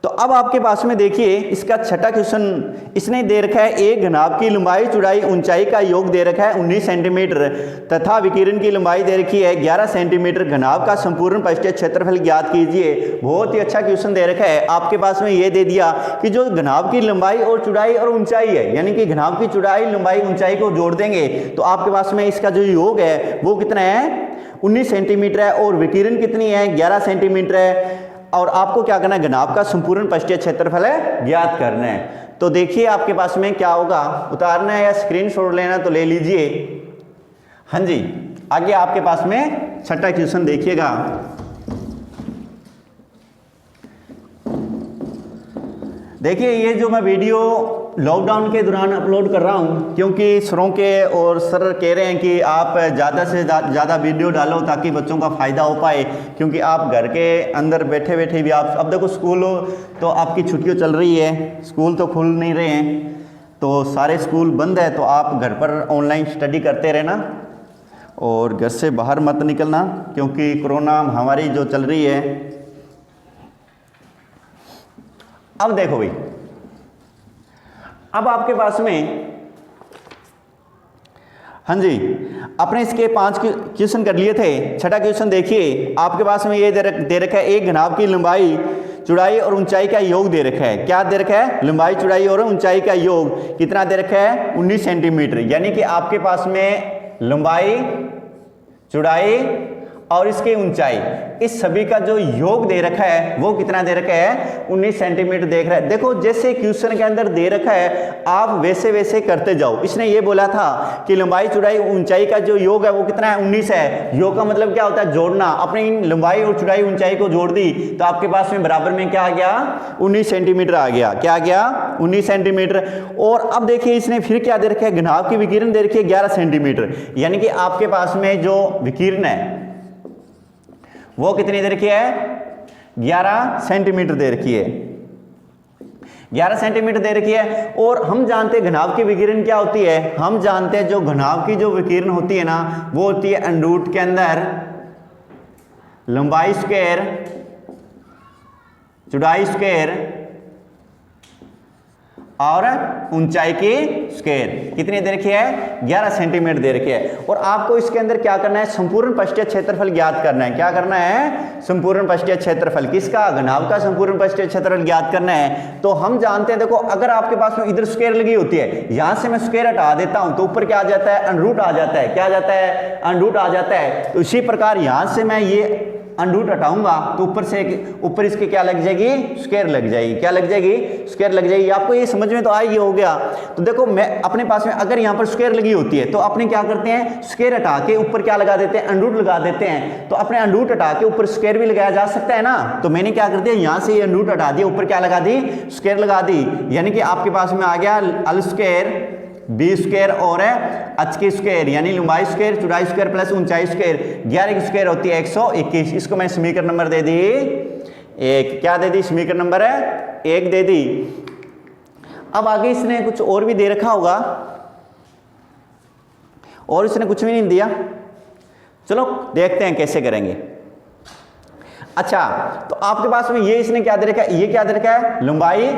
तो अब आपके पास में देखिए इसका छठा क्वेश्चन इसने दे रखा है, एक घनाभ की लंबाई चौड़ाई ऊंचाई का योग दे रखा है 19 सेंटीमीटर तथा विकिरण की लंबाई दे रखी है 11 सेंटीमीटर, घनाभ का संपूर्ण पृष्ठीय क्षेत्रफल ज्ञात कीजिए। बहुत ही अच्छा क्वेश्चन दे रखा है। आपके पास में ये दे दिया कि जो घनाभ की लंबाई और चौड़ाई और ऊंचाई है, यानी कि घनाभ की चौड़ाई लंबाई ऊंचाई को जोड़ देंगे तो आपके पास में इसका जो योग है वो कितना है 19 सेंटीमीटर है, और विकिरण कितनी है 11 सेंटीमीटर है, और आपको क्या करना है घनाभ का संपूर्ण पृष्ठीय क्षेत्रफल है ज्ञात करना है। तो देखिए आपके पास में क्या होगा, उतारना है या स्क्रीनशॉट लेना तो ले लीजिए। हाँ जी, आगे आपके पास में छठा क्वेश्चन देखिएगा। देखिए ये जो मैं वीडियो लॉकडाउन के दौरान अपलोड कर रहा हूं, क्योंकि सरों के और सर कह रहे हैं कि आप ज़्यादा से ज़्यादा वीडियो डालो ताकि बच्चों का फ़ायदा हो पाए, क्योंकि आप घर के अंदर बैठे बैठे भी आप, अब देखो स्कूल तो आपकी छुट्टियां चल रही है, स्कूल तो खुल नहीं रहे हैं, तो सारे स्कूल बंद है, तो आप घर पर ऑनलाइन स्टडी करते रहना और घर से बाहर मत निकलना, क्योंकि कोरोना महामारी जो चल रही है। अब देखो भाई, अब आपके पास में हाँ जी अपने इसके 5 क्वेश्चन कर लिए थे। छठा क्वेश्चन देखिए आपके पास में ये दे रखा है, एक घनाभ की लंबाई चौड़ाई और ऊंचाई का योग दे रखा है। क्या दे रखा है, लंबाई चौड़ाई और ऊंचाई का योग कितना दे रखा है 19 सेंटीमीटर, यानी कि आपके पास में लंबाई चौड़ाई और इसकी ऊंचाई इस सभी का जो योग दे रखा है वो कितना दे रखा है 19 सेंटीमीटर देख रहा है। देखो जैसे क्वेश्चन के अंदर दे रखा है आप वैसे वैसे करते जाओ। इसने ये बोला था कि लंबाई चौड़ाई ऊंचाई का जो योग है वो कितना है 19 है। योग का मतलब क्या होता है, जोड़ना। अपनी इन लंबाई और चौड़ाई ऊंचाई को जोड़ दी तो आपके पास में बराबर में क्या आ गया 19 सेंटीमीटर आ गया। क्या आ गया 19 सेंटीमीटर। और अब देखिए इसने फिर क्या दे रखा है, घनाभ की विकिरण दे रखी है 11 सेंटीमीटर, यानी कि आपके पास में जो विकिरण है वो कितनी दे रखी है 11 सेंटीमीटर दे रखी है, 11 सेंटीमीटर दे रखी है। और हम जानते हैं घनाभ की विकिरण क्या होती है, हम जानते हैं जो घनाभ की जो विकिरण होती है ना वो होती है अंडरूट के अंदर लंबाई स्क्वायर चौड़ाई स्क्वायर और ऊंचाई की स्क्वायर। कितनी दे रखी है 11 सेंटीमीटर दे रखी है। और आपको इसके अंदर क्या करना है, संपूर्ण पृष्ठीय क्षेत्रफल ज्ञात करना है। क्या करना है, संपूर्ण पृष्ठीय क्षेत्रफल किसका, घनाभ का संपूर्ण पृष्ठीय क्षेत्रफल ज्ञात करना है। तो हम जानते हैं, देखो अगर आपके पास में इधर स्क्वायर लगी होती है, यहां से मैं स्क्वायर हटा देता हूं तो ऊपर क्या आ जाता है अंडरूट आ जाता है। क्या आ जाता है अंडरूट आ जाता है। तो इसी प्रकार यहां से मैं ये अंडरूट हटाऊंगा तो ऊपर इसके क्या लग जाएगी स्क्वायर लग जाएगी। क्या लग जाएगी स्क्वायर लग जाएगी। आपको ये समझ में तो आएगी हो गया। तो देखो मैं अपने पास में अगर यहाँ पर स्क्वायर लगी होती है तो अपने क्या करते हैं स्क्वायर हटा के ऊपर क्या लगा देते हैं अंडरूट लगा देते हैं। तो अपने अंडरूट हटा के ऊपर स्क्वायर भी लगाया जा सकता है ना। तो मैंने क्या कर दिया यहाँ से ये अंडरूट हटा दिया, ऊपर क्या लगा दी स्क्वायर लगा दी, यानी कि आपके पास में आ गया अल स्क्वायर बी स्क्वायर और एच की स्क्वायर, यानी लंबाई स्क्वायर चौड़ाई स्क्वायर प्लस ऊंचाई स्क्वायर। 11 की स्क्वायर होती है 121। इसको मैं समीकरण नंबर दे दी 1। क्या दे दी समीकरण नंबर है 1 दे दी। अब आगे इसने कुछ और भी दे रखा होगा और इसने कुछ भी नहीं दिया। चलो देखते हैं कैसे करेंगे। अच्छा तो आपके पास में ये इसने क्या दे रखा है, ये क्या दे रखा है लंबाई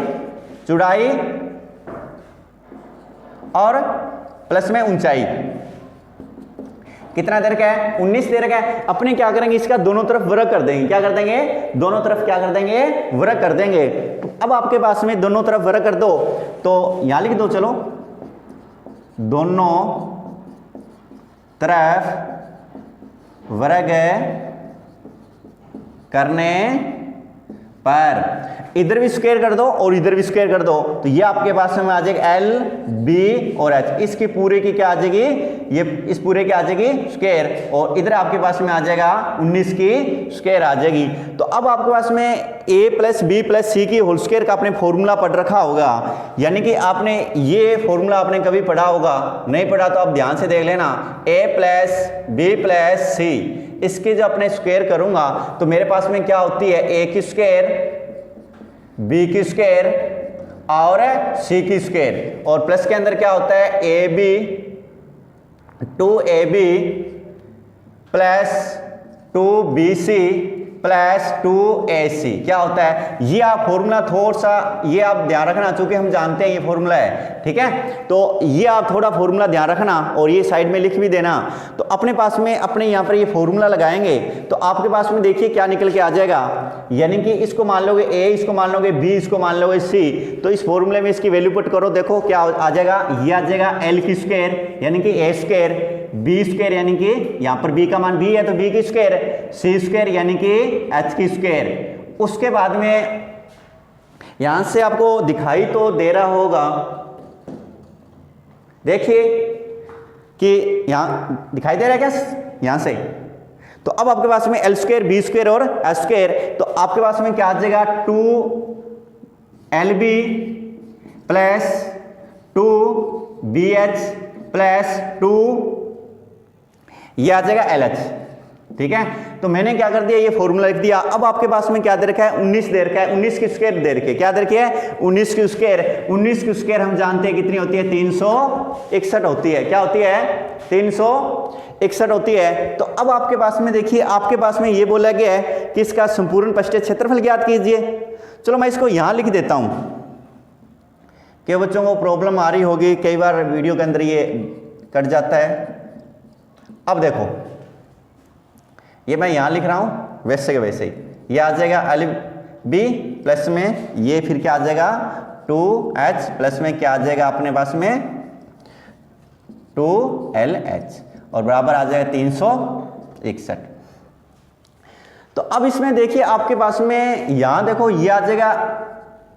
चौड़ाई और प्लस में ऊंचाई कितना दे रखा है 19 दे रखा है। अपने क्या करेंगे इसका दोनों तरफ वर्ग कर देंगे। क्या कर देंगे दोनों तरफ क्या कर देंगे वर्ग कर देंगे। अब आपके पास में दोनों तरफ वर्ग कर दो तो यहां लिख दो, चलो दोनों तरफ वर्ग करने पर इधर भी स्क्वायर कर दो और इधर भी स्क्वायर कर दो तो ये आपके पास में आ जाएगा एल बी और एच। इसके पूरे की क्या आ जाएगी, ये इस पूरे की आ जाएगी स्क्वायर और इधर आपके पास में आ जाएगा 19 की स्क्वायर आ जाएगी। तो अब आपके पास में ए प्लस बी प्लस सी की होल स्क्वायर का आपने फॉर्मूला पढ़ रखा होगा, यानी कि आपने ये फॉर्मूला आपने कभी पढ़ा होगा, नहीं पढ़ा तो आप ध्यान से देख लेना। ए प्लस बी प्लस सी, इसके जो अपने स्क्वायर करूंगा तो मेरे पास में क्या होती है ए की स्क्वायर बी की स्क्वायर और सी की स्क्वायर, और प्लस के अंदर क्या होता है A B 2ab plus 2bc plus 2ac क्या होता है। ये आप फॉर्मूला थोड़ा सा ये आप ध्यान रखना, चूंकि हम जानते हैं ये फॉर्मूला है, ठीक है। तो ये आप थोड़ा फॉर्मूला ध्यान रखना और ये साइड में लिख भी देना। तो अपने पास में अपने यहाँ पर ये फॉर्मूला लगाएंगे तो आपके पास में देखिए क्या निकल के आ जाएगा, यानी कि इसको मान लोगे a, इसको मान लोगे b, इसको मान लोगे c। तो इस फॉर्मूले में इसकी वैल्यू पुट करो, देखो क्या आ जाएगा, ये आ जाएगा l की स्क्वायर यानी कि a स्क्वायर, b स्क्वायर यानी कि यहाँ पर b का मान b है तो b की स्क्वायर, c स्क्वायर यानी कि h की स्क्वायर। उसके बाद में यहां से आपको दिखाई तो दे रहा होगा, देखिए कि यहां दिखाई दे रहा है क्या यहां से। तो अब आपके पास में l स्क्वायर, b स्क्वायर और h स्क्वायर, तो आपके पास में क्या आ जाएगा 2lb प्लस 2bh प्लस 2 ये आ जाएगा LH, ठीक है। तो मैंने क्या कर दिया, ये फॉर्मूला लिख दिया। अब आपके पास में क्या दे रखा है, 19 दे रखा है, 19 की स्क्वायर दे रखी है, क्या दे रखी है 19 की स्क्वायर। 19 की स्क्वायर हम जानते हैं कितनी होती है 361 होती है, क्या होती है 361 होती है। तो अब आपके पास में देखिए, आपके पास में ये बोला गया है कि इसका संपूर्ण पृष्ठीय क्षेत्रफल ज्ञात कीजिए। चलो मैं इसको यहां लिख देता हूं कि बच्चों को प्रॉब्लम आ रही होगी, कई बार वीडियो के अंदर ये कट जाता है। अब देखो ये मैं यहां लिख रहा हूं वैसे के वैसे ही, ये आ जाएगा LB प्लस में ये फिर क्या आ जाएगा 2H प्लस में क्या आ जाएगा अपने पास में 2LH और बराबर आ जाएगा 361। तो अब इसमें देखिए आपके पास में यहां देखो ये आ जाएगा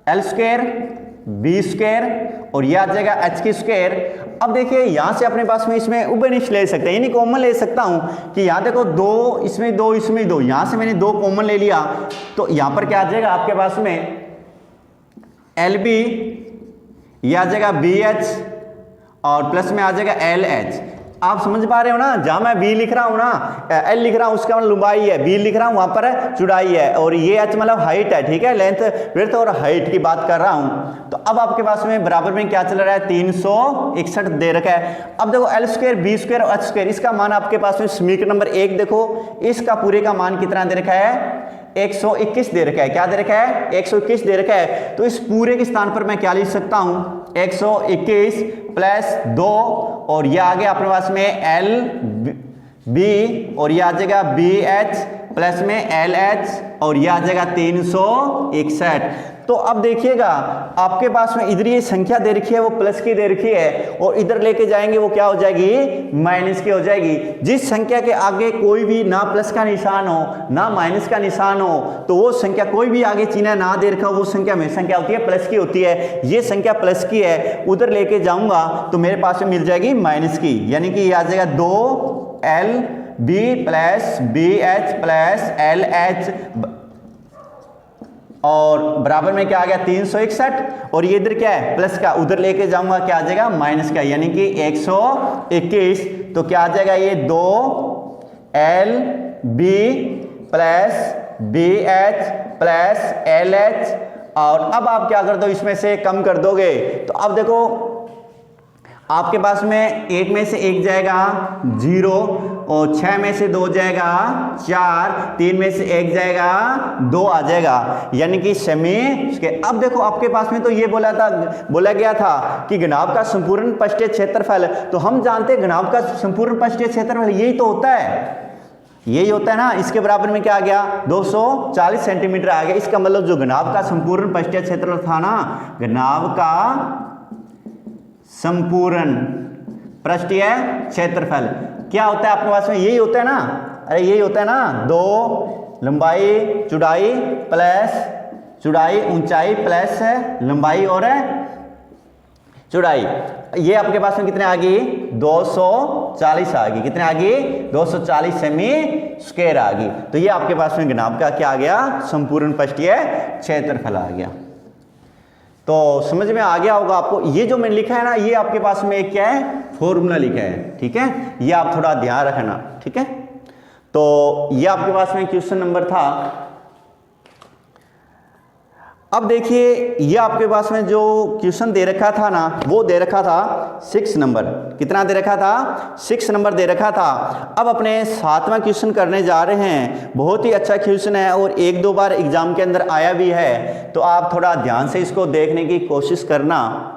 L स्क्वायर, B स्क्वायर और ये आ जाएगा H की स्क्वायर। अब देखिए यहां से अपने पास में इसमें उभयनिष्ठ ले सकते हैं, यानी कॉमन ले सकता हूं कि यहां देखो 2 इसमें 2 इसमें 2, यहां से मैंने 2 कॉमन ले लिया तो यहां पर क्या आ जाएगा आपके पास में LB, ये आ जाएगा BH और प्लस में आ जाएगा LH। आप समझ पा रहे हो ना, जहां मैं B लिख रहा हूं ना, L लिख रहा हूं उसका मतलब लंबाई है, B लिख रहा हूं वहां पर चौड़ाई है और ये H मतलब हाइट है, ठीक है, लेंथ विड्थ और हाइट की बात कर रहा हूं। तो अब आपके पास में बराबर में क्या चल रहा है 361 दे रखा है। अब देखो L स्क्वायर, B स्क्वायर और H स्क्वायर, इसका मान आपके पास में समीकरण नंबर 1 देखो, इसका पूरे का मान कितना दे रखा है 121 दे रखा है, क्या दे रखा है 121 दे रखा है। तो इस पूरे के स्थान पर मैं क्या लिख सकता हूं 121 प्लस 2 और ये आ गया अपने पास में LB और ये आ जाएगा BH प्लस में LH और ये आ जाएगा 361। तो अब देखिएगा आपके पास में इधर ये संख्या दे रखी है वो प्लस की दे रखी है और इधर लेके जाएंगे वो क्या हो जाएगी माइनस की हो जाएगी। जिस संख्या के आगे कोई भी ना प्लस का निशान हो ना माइनस का निशान हो तो वो संख्या कोई भी आगे चिन्ह ना दे रखा हो वो संख्या हमेशा क्या होती है प्लस की होती है। ये संख्या प्लस की है, उधर लेके जाऊंगा तो मेरे पास में मिल जाएगी माइनस की, यानी कि ये आ जाएगा 2LB plus BH plus LH और बराबर में क्या आ गया 361 और ये इधर क्या है प्लस का, उधर लेके जाऊंगा क्या आ जाएगा माइनस का, यानी कि 121। तो क्या आ जाएगा ये 2LB plus BH plus LH और अब आप क्या कर दो इसमें से कम कर दोगे तो अब देखो आपके पास में 8 में से 1 जाएगा 0 और 6 में से 2 जाएगा 4, 3 में से 1 जाएगा 2 आ जाएगा, यानी कि सेमी स्क्वायर। अब देखो आपके पास में तो ये बोला गया था कि घनाभ का संपूर्ण पृष्ठीय क्षेत्रफल, तो हम जानते हैं घनाभ का संपूर्ण पृष्ठीय क्षेत्रफल यही तो होता है, यही होता है ना। इसके बराबर में क्या आ गया 240 सेंटीमीटर आ गया। इसका मतलब जो घनाभ का संपूर्ण पृष्ठीय क्षेत्रफल था ना, घनाभ का संपूर्ण पृष्ठीय क्षेत्रफल क्या होता है आपके पास में यही होता है ना, अरे यही होता है ना 2 लंबाई चौड़ाई प्लस चौड़ाई ऊंचाई प्लस लंबाई और चौड़ाई। ये आपके पास में कितने आ गई 240 आ गई, कितने आ गई 240 सेमी स्क्वायर आ गई। तो ये आपके पास में घनाभ का क्या आ गया संपूर्ण पृष्ठीय क्षेत्रफल आ गया। तो समझ में आ गया होगा आपको। ये जो मैंने लिखा है ना ये आपके पास में क्या है फॉर्मूला लिखा है, ठीक है, ये आप थोड़ा ध्यान रखना, ठीक है। तो ये आपके पास में क्वेश्चन नंबर था। अब देखिए ये आपके पास में जो क्वेश्चन दे रखा था ना, वो दे रखा था 6 नंबर। कितना दे रखा था? 6 नंबर दे रखा था। अब अपने 7वां क्वेश्चन करने जा रहे हैं। बहुत ही अच्छा क्वेश्चन है और 1-2 बार एग्जाम के अंदर आया भी है, तो आप थोड़ा ध्यान से इसको देखने की कोशिश करना।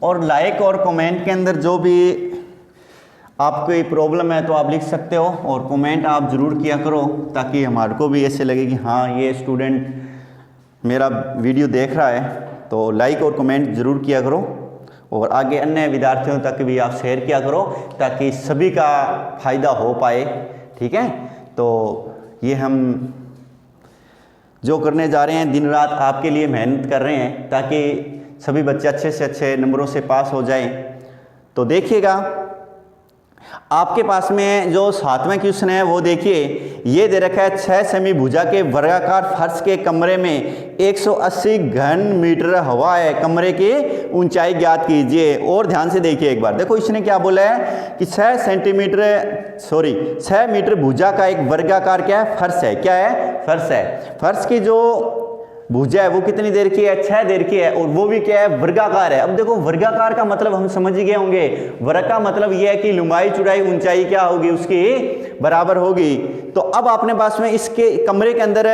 और लाइक और कमेंट के अंदर जो भी आपको कोई प्रॉब्लम है तो आप लिख सकते हो, और कमेंट आप ज़रूर किया करो ताकि हमारे को भी ऐसे लगे कि हाँ ये स्टूडेंट मेरा वीडियो देख रहा है। तो लाइक और कमेंट ज़रूर किया करो और आगे अन्य विद्यार्थियों तक भी आप शेयर किया करो ताकि सभी का फ़ायदा हो पाए। ठीक है, तो ये हम जो करने जा रहे हैं, दिन रात आपके लिए मेहनत कर रहे हैं ताकि सभी बच्चे अच्छे से अच्छे नंबरों से पास हो जाएं। तो देखिएगा आपके पास में जो 7वां क्वेश्चन है वो देखिए, ये दे रखा है 6 सेमी भुजा के वर्गाकार फर्श के कमरे में 180 घन मीटर हवा है, कमरे की ऊंचाई ज्ञात कीजिए। और ध्यान से देखिए एक बार, देखो इसने क्या बोला है कि 6 मीटर भुजा का एक वर्गाकार क्या है? फर्श है। क्या है? फर्श है। फर्श की जो भुजा है वो कितनी देर की है? 6 देर की है, और वो भी क्या है? वर्गाकार है। अब देखो वर्गाकार का मतलब हम समझ गए होंगे, वर्ग का मतलब ये है कि लंबाई चौड़ाई ऊंचाई क्या होगी? उसकी बराबर होगी। तो अब आपने पास में इसके कमरे के अंदर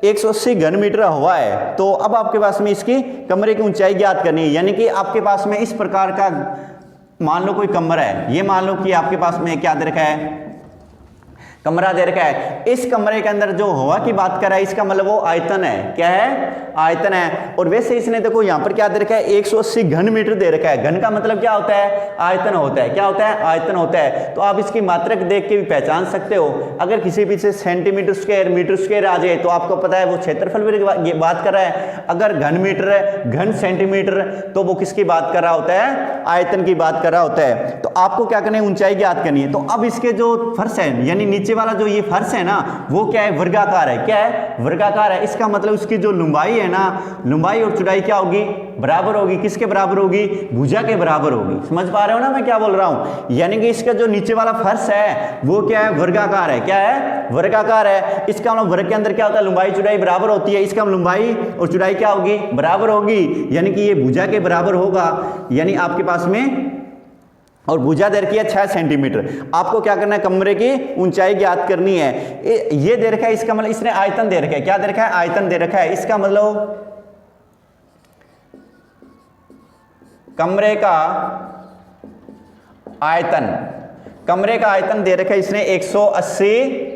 180 घन मीटर हवा है, तो अब आपके पास में इसकी कमरे की ऊंचाई ज्ञात करनी है। यानी कि आपके पास में इस प्रकार का मान लो कोई कमरा है, ये मान लो कि आपके पास में क्या दे रखा है? कमरा दे रखा है। इस कमरे के अंदर जो हवा की बात कर रहा है, इसका मतलब वो आयतन है। क्या है? आयतन है। और वैसे इसने देखो यहाँ पर क्या दे रखा है? 180 घन मीटर दे रखा है। घन का मतलब क्या होता है? आयतन होता है। क्या होता है? आयतन होता है। तो आप इसकी मात्रक देख के भी पहचान सकते हो। अगर किसी पीछे सेंटीमीटर स्क्वायर, मीटर स्क्वायर आ जाए तो आपको पता है वो क्षेत्रफल की बात कर रहा है। अगर घन मीटर है, घन सेंटीमीटर, तो वो किसकी बात कर रहा होता है? आयतन की बात कर रहा होता है। तो आपको क्या करना है? ऊंचाई ज्ञात करनी है। तो अब इसके जो फर्श है, यानी नीचे वाला जो ये फर्श है ना, वो क्या है? वर्गाकार है। क्या है? वर्गाकार है। इसका मतलब उसकी जो लंबाई है ना, लंबाई और चौड़ाई क्या होगी? बराबर होगी। किसके बराबर होगी? भुजा के बराबर होगी। समझ पा रहे हो ना मैं क्या बोल रहा हूं? यानी कि इसका जो नीचे वाला फर्श है वो क्या है? वर्गाकार है। क्या है? वर्गाकार है। इसका मतलब वर्ग के अंदर क्या होता है? लंबाई चौड़ाई बराबर होती है। इसका लंबाई और चौड़ाई क्या होगी? बराबर होगी। यानी कि ये भुजा के बराबर होगा। यानी आपके पास में, और भुजा दे रखी है 6 सेंटीमीटर। आपको क्या करना है? कमरे की ऊंचाई ज्ञात करनी है। ये दे रखा है, इसका मतलब इसने आयतन दे रखा है। क्या दे रखा है? आयतन दे रखा है। इसका मतलब कमरे का आयतन, कमरे का आयतन दे रखा है इसने 180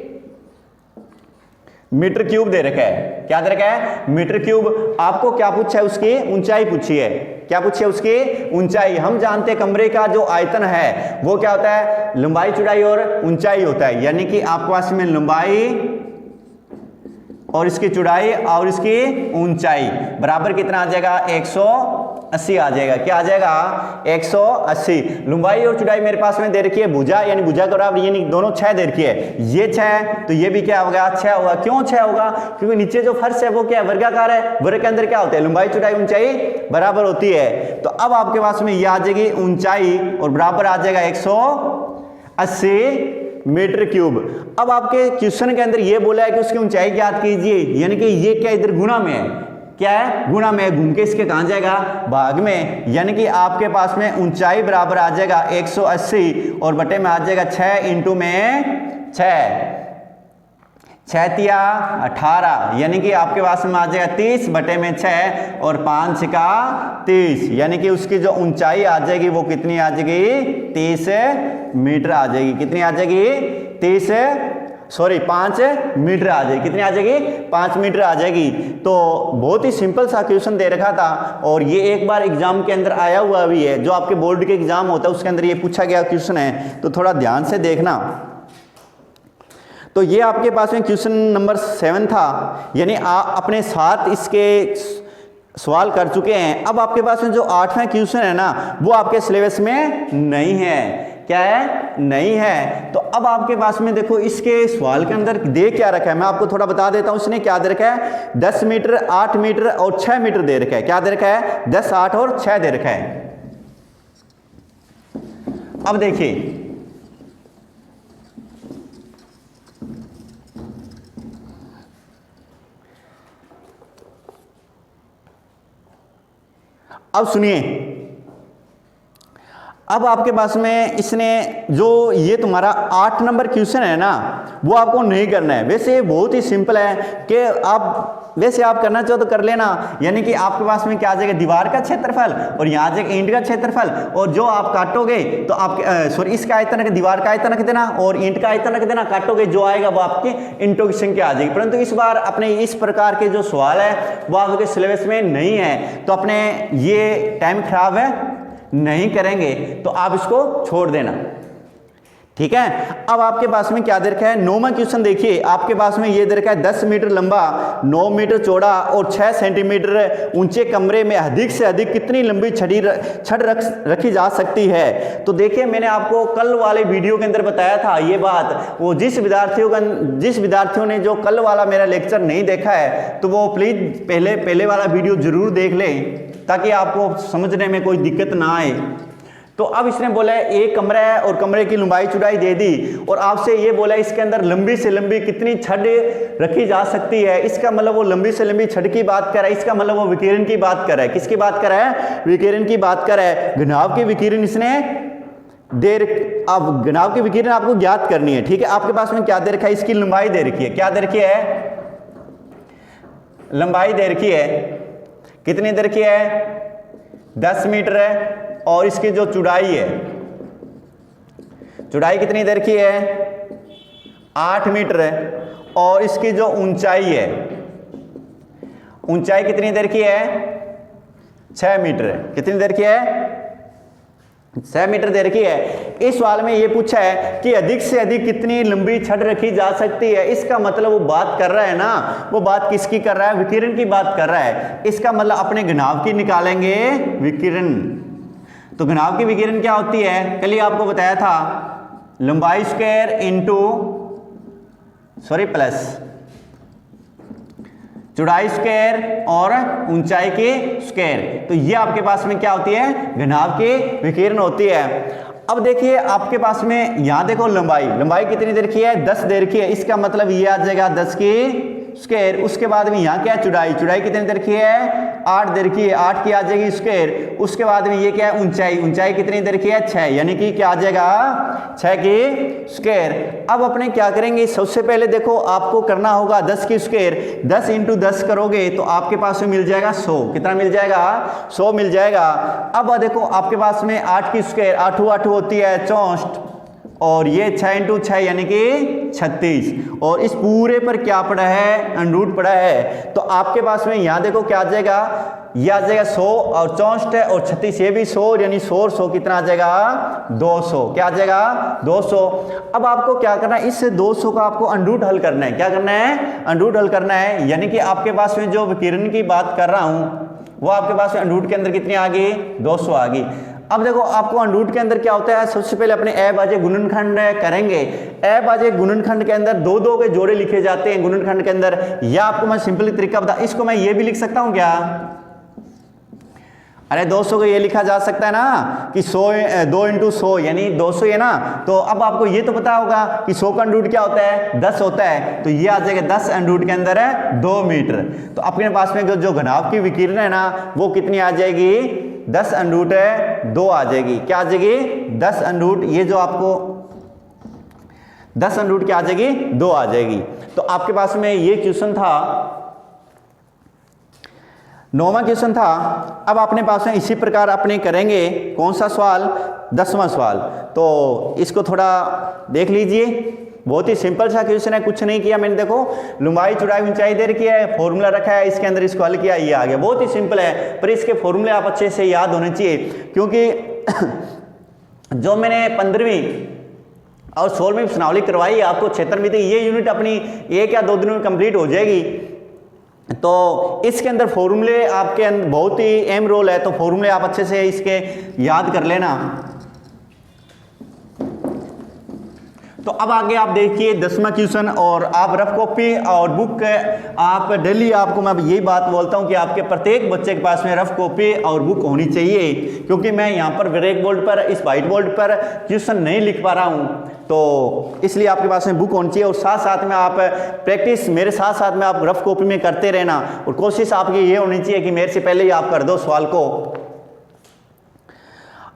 मीटर क्यूब दे रखा है। क्या दे रखा है? Meter cube. आपको क्या पूछा है? उसकी ऊंचाई पूछी है। क्या पूछी है? उसकी ऊंचाई। हम जानते हैं कमरे का जो आयतन है वो क्या होता है? लंबाई चौड़ाई और ऊंचाई होता है। यानी कि आपके पास में लंबाई और इसकी चौड़ाई और इसकी ऊंचाई बराबर कितना आ जाएगा? 180 आ जाएगा। क्या आ जाएगा? 180। लंबाई और चौड़ाई मेरे पास में दे रखी है भुजा, यानी भुजा का बराबर, यानी दोनों 6 दे रखी है। ये 6 है तो ये भी क्या होगा? 6 होगा। क्यों 6 होगा? क्योंकि नीचे जो फर्श है वो क्या है? वर्गाकार है। वर्ग के अंदर क्या होता है? लंबाई चौड़ाई ऊंचाई बराबर होती है। तो अब आपके पास में ये आ जाएगी ऊंचाई और बराबर आ जाएगा 180 मीटर क्यूब। अब आपके क्वेश्चन के अंदर ये बोला है कि उसकी ऊंचाई ज्ञात कीजिए, यानी कि ये क्या इधर गुणा में है? क्या है? गुणा में। घूम के इसके कहां जाएगा? भाग में। यानी कि आपके पास में ऊंचाई बराबर आ जाएगा 180 और बटे में आ जाएगा 6 इंटू में 6, 6 तिया 18, यानी कि आपके पास में आ जाएगा 30 बटे में 6 और 5 का 30, यानी कि उसकी जो ऊंचाई आ जाएगी वो कितनी आ जाएगी? 30 मीटर आ जाएगी। कितनी आ जाएगी? 5 मीटर आ जाएगी। कितनी आ जाएगी? 5 मीटर आ जाएगी। तो बहुत ही सिंपल सा क्वेश्चन दे रखा था और ये एक बार एग्जाम के अंदर आया हुआ भी है। जो आपके बोर्ड के एग्जाम होता है उसके अंदर ये पूछा गया क्वेश्चन है, तो थोड़ा ध्यान से देखना। तो ये आपके पास में क्वेश्चन नंबर 7 था, यानी आप अपने साथ इसके सवाल कर चुके हैं। अब आपके पास में जो 8वां क्वेश्चन है ना, वो आपके सिलेबस में नहीं है। क्या है? नहीं है। तो अब आपके पास में देखो इसके सवाल के अंदर दे क्या रखा है, मैं आपको थोड़ा बता देता हूं। इसने क्या दे रखा है, 10 मीटर, 8 मीटर और 6 मीटर दे रखा है। क्या दे रखा है, 10, 8 और 6 दे रखा है। अब देखिए अब सुनिए, अब आपके पास में इसने जो ये तुम्हारा 8 नंबर क्वेश्चन है ना, वो आपको नहीं करना है। वैसे ये बहुत ही सिंपल है कि आप वैसे आप करना चाहो तो कर लेना। यानी कि आपके पास में क्या आ जाएगा, दीवार का क्षेत्रफल और यहाँ आ जाएगा ईंट का क्षेत्रफल, और जो आप काटोगे तो आपके सॉरी इसका आयतन रख, दीवार का आयतन रख देना और ईंट का आयतन रख देना, काटोगे जो आएगा वो आपके इंटू की संख्या आ जाएगी। परंतु इस बार अपने इस प्रकार के जो सवाल है वो आपके सिलेबस में नहीं है, तो अपने ये टाइम खराब है नहीं करेंगे, तो आप इसको छोड़ देना, ठीक है। अब आपके पास में क्या दे रखा है, 9वां क्वेश्चन देखिए। आपके पास में ये दे रखा है 10 मीटर लंबा, 9 मीटर चौड़ा और 6 सेंटीमीटर ऊंचे कमरे में अधिक से अधिक कितनी लंबी छड़ रखी जा सकती है। तो देखिए मैंने आपको कल वाले वीडियो के अंदर बताया था ये बात। वो जिस विद्यार्थियों ने जो कल वाला मेरा लेक्चर नहीं देखा है तो वो प्लीज पहले वाला वीडियो जरूर देख लें, ताकि आपको समझने में कोई दिक्कत ना आए। तो अब इसने बोला है एक कमरा है और कमरे की लंबाई चौड़ाई दे दी, और आपसे ये बोला इसके अंदर लंबी से लंबी कितनी छड़ रखी जा सकती है। इसका मतलब वो लंबी से लंबी छड़ की बात कर रहा है, इसका मतलब वो विकिरण की बात कर रहा है। किसकी बात कर रहा है, विकिरण की बात कर रहा है। घनाभ की विकिरण इसने अब घनाभ की विकिरण आपको ज्ञात करनी है, ठीक है। आपके पास में क्या दे रखा है, इसकी लंबाई दे रखी है। क्या दे रखी है, लंबाई दे रखी है। कितनी दे रखी है, 10 मीटर है, और इसकी जो चौड़ाई है, चौड़ाई कितनी दे रखी है, 8 मीटर है, और इसकी जो ऊंचाई है, ऊंचाई कितनी दे रखी है, 6 मीटर है। कितनी दे रखी है, 6 मीटर दे रखी है। इस सवाल में ये पूछा है कि अधिक से अधिक कितनी लंबी छड़ रखी जा सकती है। इसका मतलब वो बात कर रहा है ना, वो बात किसकी कर रहा है, विकिरण की बात कर रहा है। इसका मतलब अपने घनाभ की निकालेंगे विकिरण। तो घनाभ की विकिरण क्या होती है, कल ही आपको बताया था, लंबाई स्क्वायर इंटू प्लस चौड़ाई स्क्वायर और ऊंचाई की स्क्वायर। तो ये आपके पास में क्या होती है, घनाभ की विकिरण होती है। अब देखिए आपके पास में यहां देखो लंबाई कितनी दे रखी है, 10 दे रखी है। इसका मतलब ये आ जाएगा 10 की स्क्वायर। उसके बाद में यहाँ क्या है, चौड़ाई कितनी दे रखी है, 8 दे रखी है, 8 की आ जाएगी स्क्वायर। उसके बाद में ये क्या है, ऊंचाई कितनी दे रखी है, 6, यानी कि क्या आ जाएगा, 6 की स्क्वायर। अब अपने क्या करेंगे, सबसे पहले देखो आपको करना होगा 10 की स्क्वायर, 10 इंटू 10 करोगे तो आपके पास में मिल जाएगा 100। कितना मिल जाएगा, 100 मिल जाएगा। अब देखो आपके पास में 8 की स्क्वायर, 8 होती है 64, और ये 6 इंटू 6 यानी कि 36, और इस पूरे पर क्या पड़ा है, अंडरूट पड़ा है। तो आपके पास में यहाँ देखो क्या आ जाएगा, ये आ जाएगा 100 और 64 है और 36, ये भी 100, यानी 100 कितना आ जाएगा, 200। क्या आ जाएगा, 200। अब आपको क्या करना है, इस 200 का आपको अंडरूट हल करना है। क्या करना है, अंडरूट हल करना है। यानी कि आपके पास में जो विकिरण की बात कर रहा हूं वो आपके पास में अंडरूट के अंदर कितनी आ गई, 200 आ गई। अब देखो आपको अंडरूट के अंदर क्या होता है, सबसे पहले अपने अभाज्य गुणनखंड करेंगे। अभाज्य गुणनखंड के अंदर 2 के जोड़े लिखे जाते हैं गुणनखंड के अंदर। या आपको मैं सिंपली तरीका बता, इसको मैं ये भी लिख सकता हूं क्या, अरे 200 को ये लिखा जा सकता है ना कि 2 इंटू 100 यानी 200 है ना। तो अब आपको ये तो पता होगा कि 100 का अंडरूट क्या होता है, 10 होता है। तो ये आ जाएगा 10 अंडरूट के अंदर है 2 मीटर। तो अपने पास में जो घनाभ की विकिरण है ना वो कितनी आ जाएगी, 10 अंडरूट है 2 आ जाएगी। क्या आ जाएगी, 10 अंडरूट, ये जो आपको 10 अंडरूट क्या आ जाएगी, 2 आ जाएगी। तो आपके पास में ये क्वेश्चन था, 9वां क्वेश्चन था। अब अपने पास में इसी प्रकार अपने करेंगे कौन सा सवाल, 10वां सवाल। तो इसको थोड़ा देख लीजिए, बहुत ही सिंपल सा क्वेश्चन है, कुछ नहीं किया मैंने। देखो लंबाई चौड़ाई ऊंचाई दे रखी है, फॉर्मूला रखा है, इसके अंदर इसको हल किया, ये आ गया। बहुत ही सिंपल है, पर इसके फॉर्मूले आप अच्छे से याद होने चाहिए, क्योंकि जो मैंने 15वीं और 16वीं प्रश्नावली करवाई आपको क्षेत्रमिति, ये यूनिट अपनी 1 या 2 दिनों में कंप्लीट हो जाएगी। तो इसके अंदर फॉर्मूले आपके अंदर बहुत ही अहम रोल है, तो फॉर्मूले आप अच्छे से इसके याद कर लेना। तो अब आगे आप देखिए 10वां क्वेश्चन, और आप रफ कॉपी और बुक आप डेली, आपको मैं यही बात बोलता हूं कि आपके प्रत्येक बच्चे के पास में रफ कॉपी और बुक होनी चाहिए, क्योंकि मैं यहां पर ब्लैक बोर्ड पर, इस व्हाइट बोर्ड पर क्वेश्चन नहीं लिख पा रहा हूं, तो इसलिए आपके पास में बुक होनी चाहिए। और साथ साथ में आप प्रैक्टिस मेरे साथ साथ में आप रफ कॉपी में करते रहना, और कोशिश आपकी ये होनी चाहिए कि मेरे से पहले ही आप कर दो सवाल को।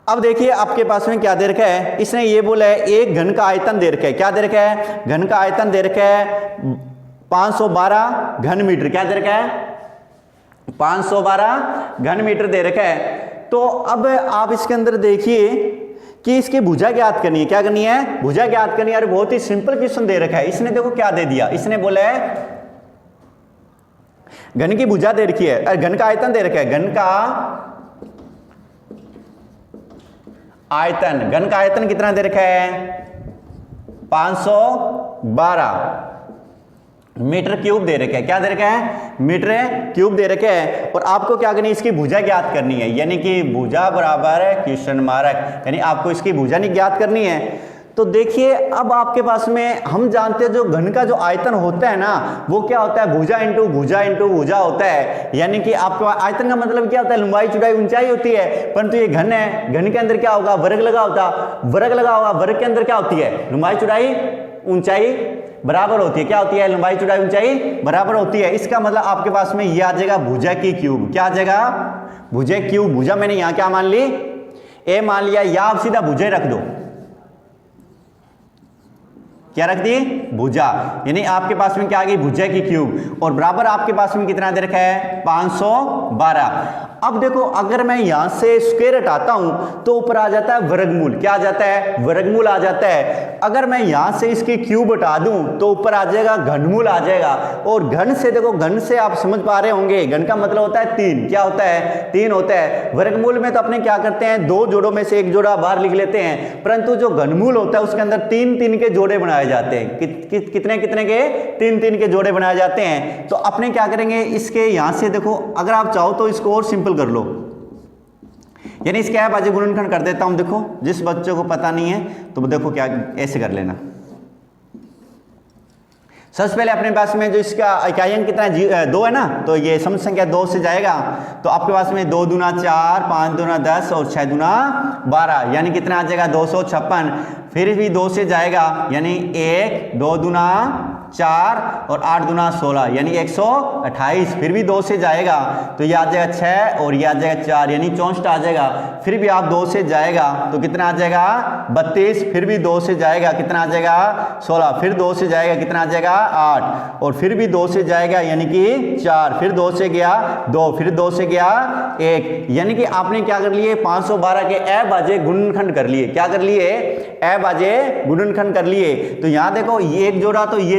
अब देखिए आपके पास में क्या दे रखा है, इसने ये बोला है एक घन का आयतन दे रखा है, क्या दे रखा है, घन का आयतन दे रखा है 512 घन मीटर, क्या दे रखा है 512 घन मीटर दे रखा है। तो अब आप इसके अंदर देखिए कि इसकी भुजा ज्ञात करनी है, क्या करनी है, भुजा ज्ञात करनी है। और बहुत ही सिंपल क्वेश्चन दे रखा है, इसने देखो क्या दे दिया, इसने बोला है घन की भुजा दे रखी है, घन का आयतन दे रखा है, घन का आयतन, घन का आयतन कितना दे रखा है 512 मीटर क्यूब दे रखा है, क्या दे रखा है मीटर क्यूब दे रखा है। और आपको क्या करनी है, इसकी भुजा ज्ञात करनी है, यानी कि भुजा बराबर क्वेश्चन मार्क, यानी आपको इसकी भुजा नहीं ज्ञात करनी है। तो देखिए अब आपके पास में हम जानते हैं जो घन का जो आयतन होता है ना, वो क्या होता है भुजा इंटू भुजा इंटू भुजा होता है, यानी कि आपको आयतन का मतलब क्या होता है, लंबाई चौड़ाई ऊंचाई होती है, परंतु ये घन है, घन के अंदर क्या होगा वर्ग लगा होता, वर्ग लगा होगा, वर्ग के अंदर क्या होती है लंबाई चौड़ाई ऊंचाई बराबर होती है, क्या होती है लंबाई चौड़ाई ऊंचाई बराबर होती है। इसका मतलब आपके पास में ये आ जाएगा भुजा की क्यूब, क्या आ जाएगा भुजा क्यूब। भुजा मैंने यहां क्या मान ली, ए मान लिया, या आप सीधा भुजा रख दो, क्या रख दी भुजा, यानी आपके पास में क्या आ गई भुजा की क्यूब, और बराबर आपके पास में कितना दे रखा है 512। अब देखो अगर मैं यहां से स्क्वायर हटाता हूं तो ऊपर आ जाता है वर्गमूल, क्या आ जाता है वर्गमूल आ जाता है। अगर मैं यहां से इसकी क्यूब हटा दूं तो ऊपर आ जाएगा घनमूल आ जाएगा। और घन से देखो, घन से आप समझ पा रहे होंगे, घन का मतलब होता है 3, क्या होता है 3 होता है। वर्गमूल में तो अपने क्या करते हैं, 2 जोड़ों में से एक जोड़ा बाहर लिख लेते हैं, परंतु जो घनमूल होता है उसके अंदर 3-3 के जोड़े बनाए जाते हैं। कितने कितने के 3-3 के जोड़े बनाए जाते हैं। तो अपने क्या करेंगे, इसके यहां से देखो, अगर आप चाहो तो इसको और सिंपल कर लो, यानी इसके आप बाजी गुणनखंड कर देता हूं। देखो जिस बच्चों को पता नहीं है तो देखो क्या ऐसे कर लेना। सबसे पहले अपने पास में जो इसका इकाई अंक कितना है 2 है ना, तो ये सम संख्या 2 से जाएगा, तो आपके पास में 2 दूना 4, 5 दूना 10 और 6 दूना 12, यानी कितना आ जाएगा 256। फिर भी 2 से जाएगा, यानी 1, 2 दूना 4 और 8 दूना 16, यानी 128। फिर भी 2 से जाएगा तो ये आ जाएगा 6 और ये आ जाएगा 4, यानी 64 आ जाएगा। फिर भी आप 2 से जाएगा तो कितना आ जाएगा 32। फिर भी 2 से जाएगा कितना आ जाएगा 16। फिर 2 से जाएगा कितना आ जाएगा 8, और फिर भी 2 से जाएगा यानी कि 4। फिर 2 से गया 2, फिर 2 से गया 1, यानी कि आपने क्या कर लिए 512 के अभाज्य गुणनखंड कर लिए। क्या कर लिए अभाज्य गुणनखंड कर लिए। तो यहां देखो ये एक जोड़ा, तो ये